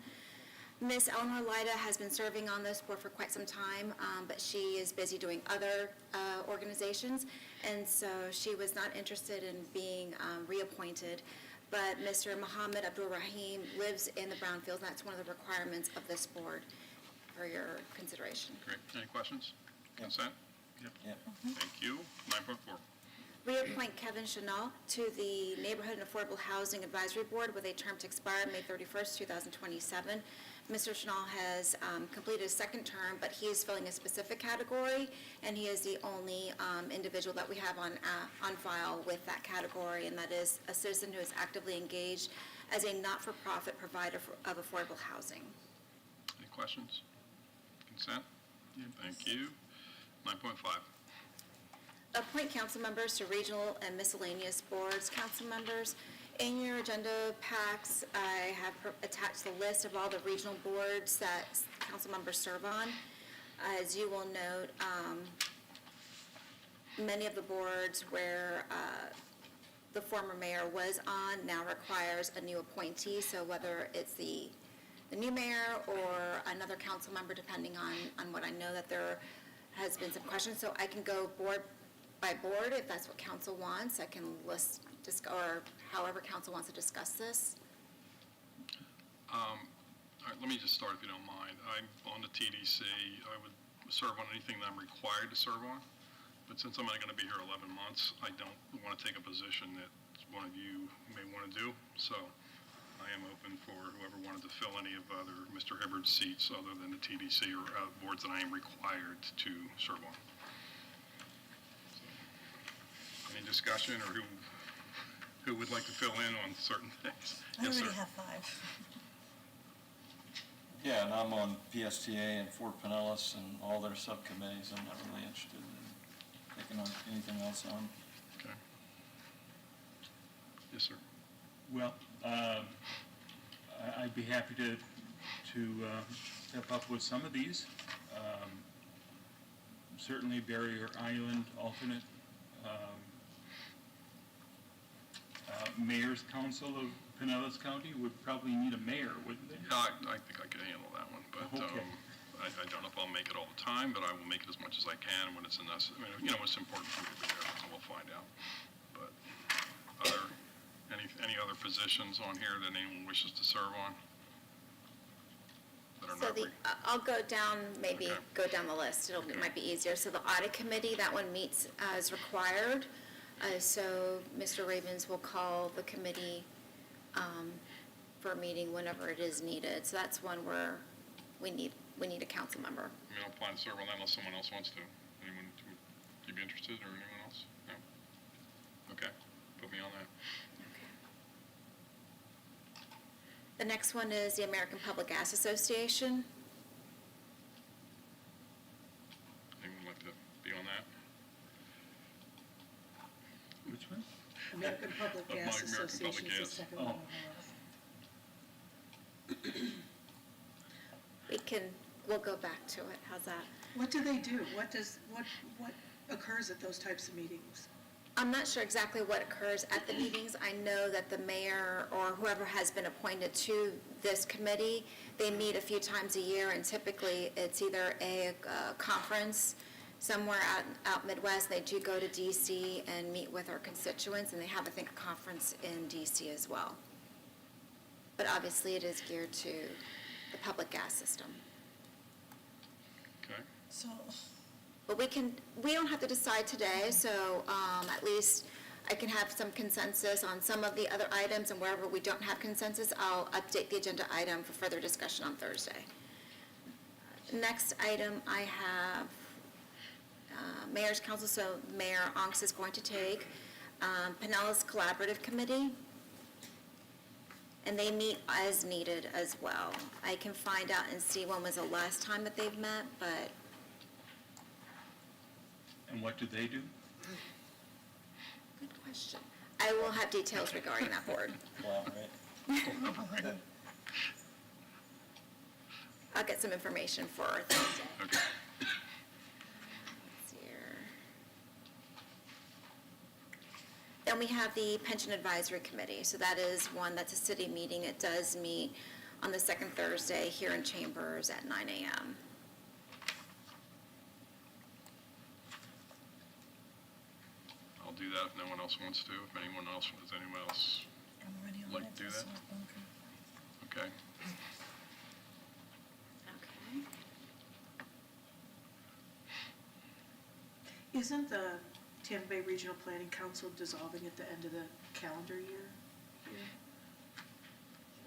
Ms. Eleanor Lida has been serving on this board for quite some time, but she is busy doing other organizations, and so she was not interested in being reappointed. But Mr. Mohammed Abdur-Rahim lives in the Brownfields, and that's one of the requirements of this board for your consideration. Great. Any questions? Consent? Yep. Thank you. 9.4. Reappoint Kevin Chinault to the Neighborhood and Affordable Housing Advisory Board with a term to expire May 31st, 2027. Mr. Chinault has completed his second term, but he is filling a specific category, and he is the only individual that we have on file with that category, and that is a citizen who is actively engaged as a not-for-profit provider of affordable housing. Any questions? Consent? Thank you. 9.5. Appoint council members to regional and miscellaneous boards. Council members, in your agenda packs, I have attached the list of all the regional boards that council members serve on. As you will note, many of the boards where the former mayor was on now requires a new appointee, so whether it's the new mayor or another council member, depending on what I know, that there has been some questions, so I can go board by board if that's what council wants. I can list, or however council wants to discuss this. All right, let me just start if you don't mind. I'm on the TDC. I would serve on anything that I'm required to serve on, but since I'm only going to be here 11 months, I don't want to take a position that one of you may want to do, so I am open for whoever wanted to fill any of other Mr. Hibbard's seats other than the TDC or boards that I am required to serve on. So, any discussion or who would like to fill in on certain things? I Yes, already sir. have 5. Yeah, and I'm on PSTA and Fort Pinellas and all their subcommittees. I'm not really interested in taking on anything else on. Okay. Yes, sir. Well, I'd be happy to step up with some of these. Certainly Barrier Island alternate. Mayor's Council of Pinellas County would probably need a mayor, wouldn't they? Yeah, I think I could handle that one, but Okay. I don't know if I'll make it all the time, but I will make it as much as I can when it's necessary. I mean, it's important for me to be there, so we'll find out. But any other positions on here that anyone wishes to serve on? That are So not I'll go down, maybe Okay. go down the list. It might be easier. So the audit committee, that one meets as required. So Mr. Ravens will call the committee for a meeting whenever it is needed. So that's one where we need a council member. I mean, I'll plan to serve on that unless someone else wants to. Anyone, would you be interested, or anyone else? No? Okay, put me on that. The next one is the American Public Gas Association. Anyone like to be on that? Which one? American Public Of my Gas American Public Association is the Gas. second Oh. one. We'll go back to it. How's that? What do they do? What occurs at those types of meetings? I'm not sure exactly what occurs at the meetings. I know that the mayor or whoever has been appointed to this committee, they meet a few times a year, and typically it's either a conference somewhere out Midwest. They do go to DC and meet with our constituents, and they have, I think, a conference in DC as well. But obviously it is geared to the public gas system. Okay. So, But we don't have to decide today, so at least I can have some consensus on some of the other items, and wherever we don't have consensus, I'll update the agenda item for further discussion on Thursday. Next item I have Mayor's Council, so Mayor Onks is going to take Pinellas Collaborative Committee, and they meet as needed as well. I can find out and see when was the last time that they've met, but And what do they do? good question. I will have details regarding that board. Collaborate. I'll get some information for Thursday. Okay. Let's see here. Then we have the Pension Advisory Committee. So that is one that's a city meeting. It does meet on the second Thursday here in Chambers at 9 a.m. I'll do that if no one else wants to. If anyone else, does anyone else I'm already on like it, to do so that? okay. Okay. Okay. Isn't the Tampa Bay Regional Planning Council dissolving at the end of the calendar year here?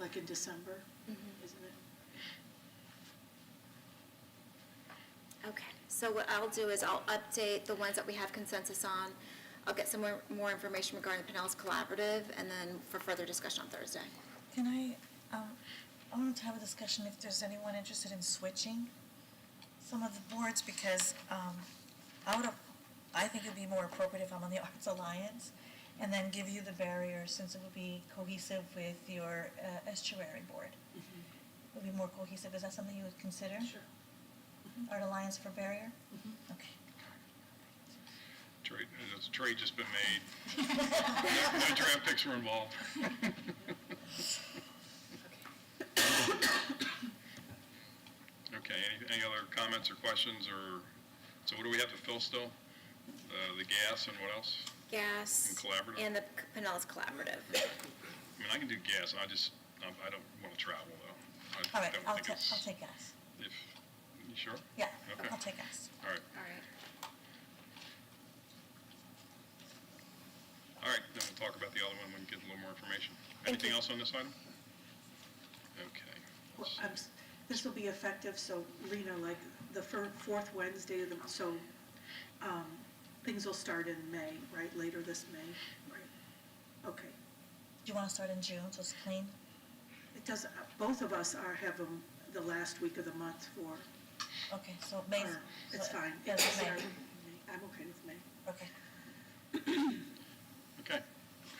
Like in December, isn't it? Okay. So what I'll do is I'll update the ones that we have consensus on. I'll get some more information regarding the Pinellas Collaborative, and then for further discussion on Thursday. Can I wanted to have a discussion if there's anyone interested in switching some of the boards, because I think it'd be more appropriate if I'm on the Arts Alliance, and then give you the barrier, since it would be cohesive with your estuary board. It would be more cohesive. Is that something you would consider? Sure. Art Alliance for barrier? Okay. Has a trade just been made? No draft picks were involved. Okay, any other comments or questions, or, so what do we have to fill still? The gas and what else? Gas. And collaborative? And the Pinellas Collaborative. I mean, I can do gas, I don't want to travel, though. All right, don't I'll think it's- take gas. You sure? Yeah, Okay. I'll take gas. All right. All right. All right, then we'll talk about the other one when we get a little more information. Thank Anything you. else on this item? Okay. Well, this will be effective, so Lena, like the fourth Wednesday of the, so things will start in May, right, later this May? Right. Okay. Do you want to start in June, so it's clean? It does, both of us have them the last week of the month for, Okay, so May. it's fine. Yeah, it's May. I'm okay with May. Okay. Okay.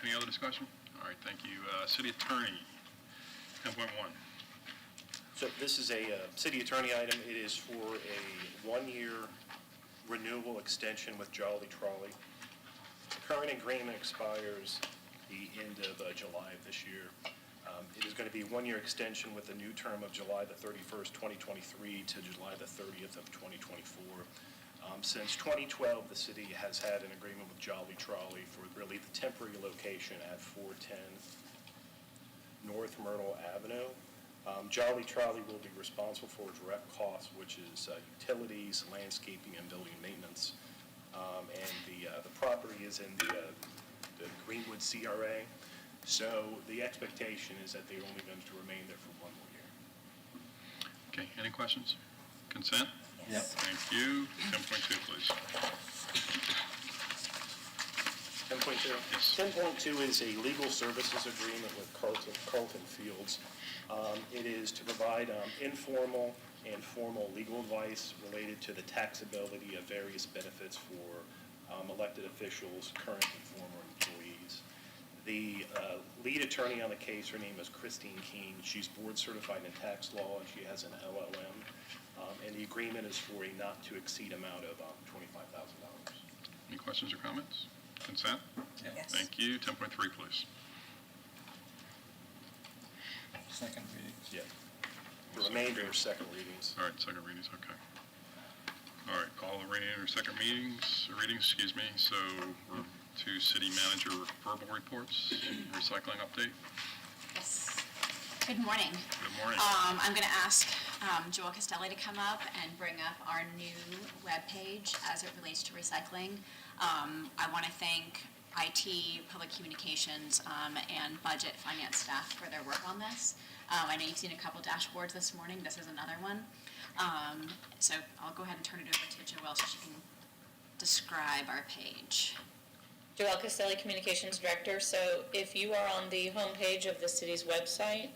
Any other discussion? All right, thank you. City Attorney, 10.1. So this is a city attorney item. It is for a one-year renewal extension with Jolley Trolley. The current agreement expires the end of July of this year. It is going to be a one-year extension with a new term of July the 31st, 2023 to July the 30th of 2024. Since 2012, the city has had an agreement with Jolley Trolley for really the temporary location at 410 North Myrtle Avenue. Jolley Trolley will be responsible for direct costs, which is utilities, landscaping, and building maintenance. and the property is in the Greenwood CRA. So the expectation is that they're only going to remain there for 1 more year. Okay, any questions? Consent? Yep. Thank you. 10.2, please. 10.2? Yes. 10.2 is a legal services agreement with Carlton Fields. It is to provide informal and formal legal advice related to the taxability of various benefits for elected officials, current and former employees. The lead attorney on the case, her name is Christine Keene. She's board certified in tax law, and she has an LLM. And the agreement is for a not-to-exceed amount of $25,000. Any questions or comments? Consent? Yes. Thank you. 10.3, please. Second reading. Yeah. The remainder are second readings. All right, second readings, okay. All right, call the reading or second readings, excuse me. So we're to city manager verbal reports, recycling update. Yes. Good morning. Good morning. I'm going to ask Joel Castelli to come up and bring up our new webpage as it relates to recycling. I want to thank IT, public communications, and budget finance staff for their work on this. I know you've seen a couple dashboards this morning. This is another one. So I'll go ahead and turn it over to Joelle so she can describe our page. Joelle Castelli, Communications Director. So if you are on the homepage of the city's website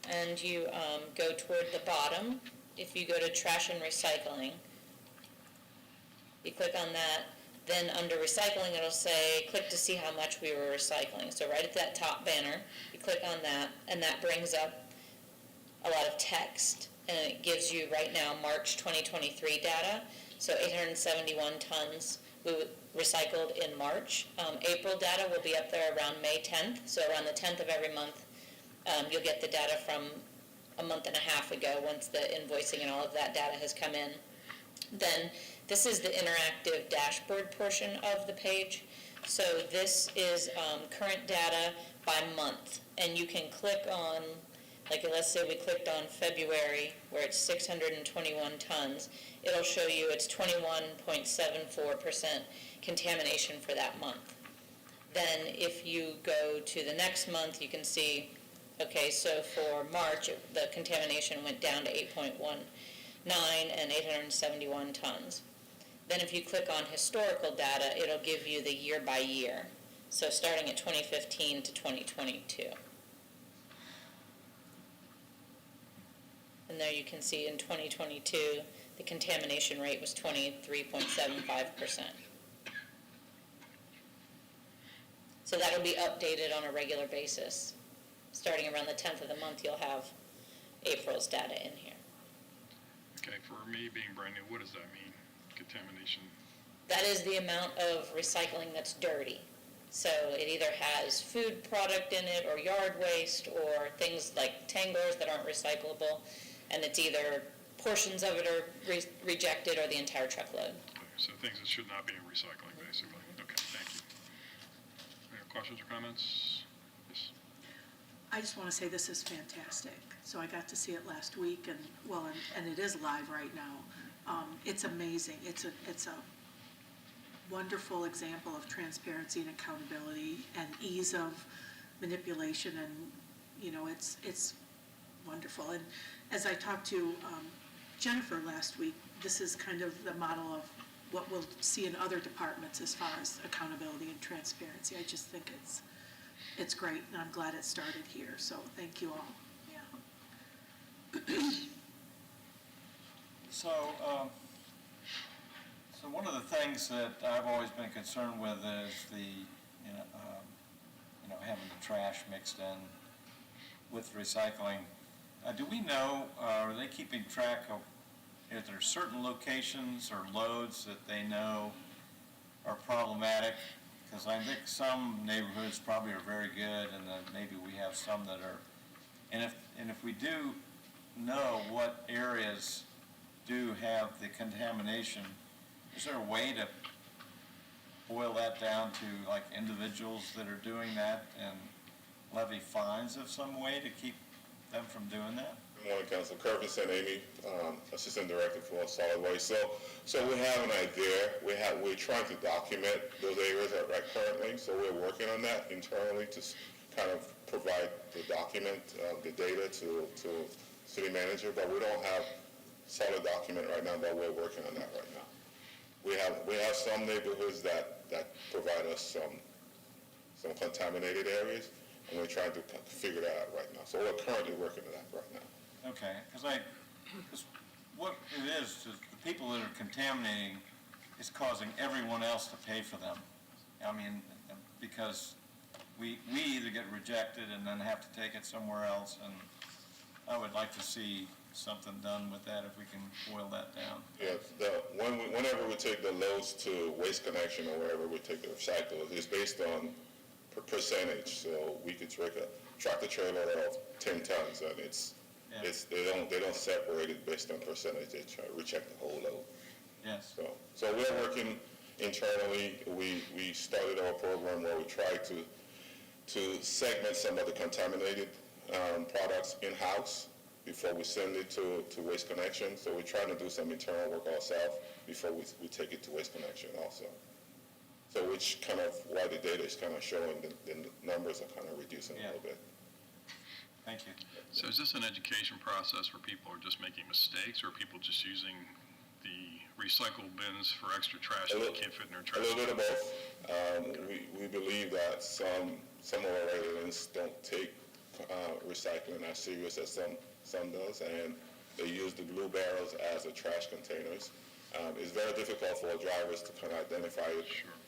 and you go toward the bottom, if you go to trash and recycling, you click on that, then under recycling it'll say click to see how much we were recycling. So right at that top banner, you click on that, and that brings up a lot of text, and it gives you right now March 2023 data. So 871 tons we recycled in March. April data will be up there around May 10th, so around the 10th of every month. You'll get the data from a month and a half ago once the invoicing and all of that data has come in. Then this is the interactive dashboard portion of the page. So this is current data by month, and you can click on, like let's say we clicked on February where it's 621 tons. It'll show you it's 21.74% contamination for that month. Then if you go to the next month, you can see, okay, so for March, the contamination went down to 8.19 and 871 tons. Then if you click on historical data, it'll give you the year by year. So starting at 2015 to 2022. And there you can see in 2022, the contamination rate was 23.75%. So that'll be updated on a regular basis. Starting around the 10th of the month, you'll have April's data in here. Okay, for me being brand new, what does that mean, contamination? That is the amount of recycling that's dirty. So it either has food product in it or yard waste or things like tangles that aren't recyclable, and it's either portions of it are rejected or the entire truckload. Okay, so things that should not be in recycling, basically. Okay, thank you. Any questions or comments? Yes. I just want to say this is fantastic. So I got to see it last week, and and it is live right now. It's amazing. It's a wonderful example of transparency and accountability and ease of manipulation, and it's wonderful. And as I talked to Jennifer last week, this is kind of the model of what we'll see in other departments as far as accountability and transparency. I just think it's great, and I'm glad it started here. So thank you all. Yeah. So one of the things that I've always been concerned with is having the trash mixed in with recycling. Do we know, are they keeping track of, if there are certain locations or loads that they know are problematic? Because I think some neighborhoods probably are very good, and then maybe we have some that are, and if we do know what areas do have the contamination, is there a way to boil that down to like individuals that are doing that and levy fines of some way to keep them from doing that? Good morning, Council. Kirby St. Amy, Assistant Director for Solid Waste. So we have an idea. We're trying to document those areas right currently. So we're working on that internally to kind of provide the document, the data to city manager. But we don't have solid document right now. But we're working on that right now. We have some neighborhoods that provide us some contaminated areas, and we're trying to figure that out right now. So we're currently working on that right now. Okay, because what it is the people that are contaminating is causing everyone else to pay for them. I mean, because we either get rejected and then have to take it somewhere else, and I would like to see something done with that if we can boil that down. Yes, whenever we take the loads to Waste Connection or wherever we take the recyclables, it's based on percentage. So we could take a tractor trailer of 10 tons, and they don't separate it based on percentage. They try to reject the whole load. Yes. So we're working internally. We started our program where we try to segment some of the contaminated products in-house before we send it to Waste Connection. So we're trying to do some internal work ourselves before we take it to Waste Connection also. So which kind of why the data is kind of showing the numbers are kind of reducing a little bit. Thank you. So is this an education process where people are just making mistakes, or are people just using the recycle bins for extra trash that they can't fit in their trash? A little bit of both. We believe that some of our residents don't take recycling as serious as some does, and they use the blue barrels as the trash containers. It's very difficult for drivers to kind of identify it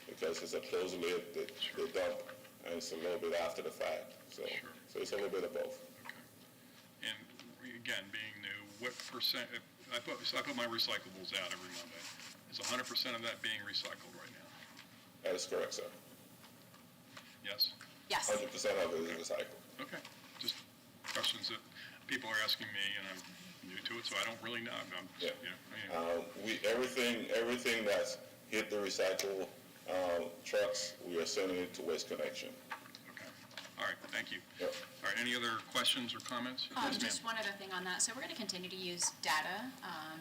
because it's a closed lid that they dump, and it's a little bit after the fact. So it's a little bit of both. Okay. And again, being new, what percent? I put my recyclables out every Monday. Is 100% of that being recycled right now? That is correct, sir. Yes. Yes. 100% of it is recycled. Okay. Just questions that people are asking me, and I'm new to it, so I don't really know. Everything that's hit the recycle trucks, we are sending it to Waste Connection. Okay. All right. Thank you. Yep. All right. Any other questions or comments? Yes, ma'am. Just one other thing on that. So we're going to continue to use data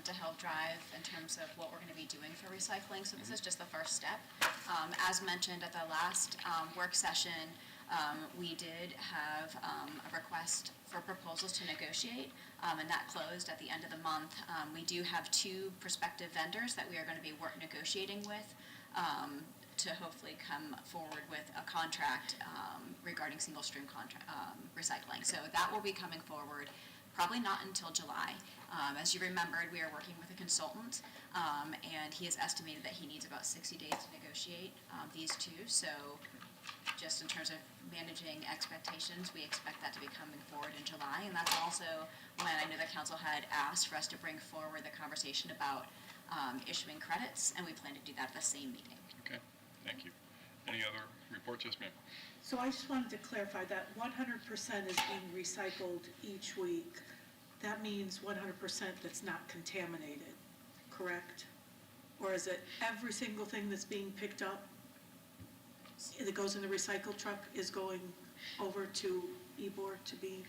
to help drive in terms of what we're going to be doing for recycling. So this is just the first step. As mentioned at the last work session, we did have a request for proposals to negotiate, and that closed at the end of the month. We do have 2 prospective vendors that we are going to be negotiating with to hopefully come forward with a contract regarding single-stream recycling. So that will be coming forward probably not until July. As you remembered, we are working with a consultant, and he has estimated that he needs about 60 days to negotiate these 2. So just in terms of managing expectations, we expect that to be coming forward in July. And that's also when I know the council had asked for us to bring forward the conversation about issuing credits, and we plan to do that at the same meeting. Okay. Thank you. Any other reports? Yes, ma'am. So I just wanted to clarify that 100% is being recycled each week. That means 100% that's not contaminated, correct? Or is it every single thing that's being picked up that goes in the recycle truck is going over to Ybor to be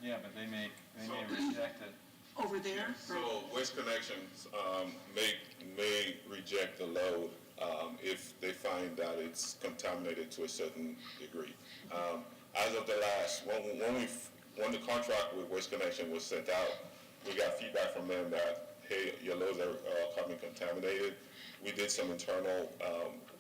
Yeah, but they may reject it. over there? So Waste Connections may reject the load if they find that it's contaminated to a certain degree. As of the last, when the contract with Waste Connection was sent out, we got feedback from them that, hey, your loads are coming contaminated. We did some internal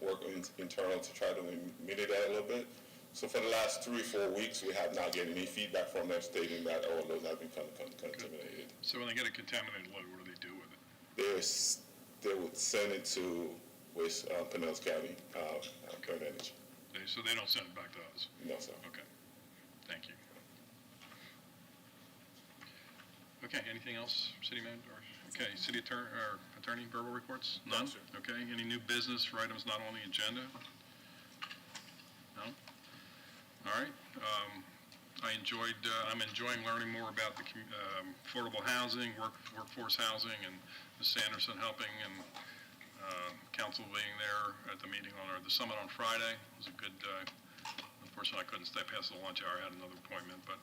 work internal to try to mitigate that a little bit. So for the last 3 or 4 weeks, we have not gotten any feedback from them stating that, oh, those have been contaminated. So when they get a contaminated load, what do they do with it? They would send it to Waste Pinellas County, Current Energy. So they don't send it back to us? No, sir. Okay. Thank you. Okay, anything else, City Manager? Okay, City Attorney, verbal reports? None? Okay, any new business for items not on the agenda? No? All right. I'm enjoying learning more about the affordable housing, workforce housing, and Ms. Sanderson helping, and council being there at the meeting the summit on Friday. It was a good, unfortunately I couldn't stay past the lunch hour, I had another appointment, but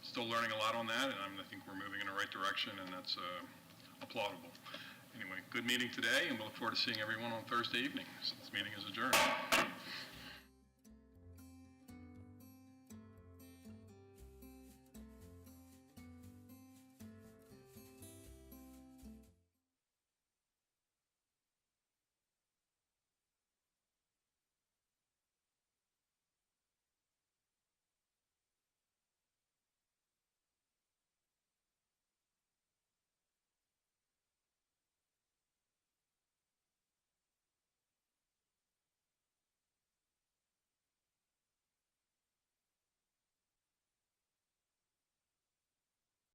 still learning a lot on that, and I think we're moving in the right direction, and that's applaudable. Anyway, good meeting today, and we look forward to seeing everyone on Thursday evening. So this meeting is adjourned.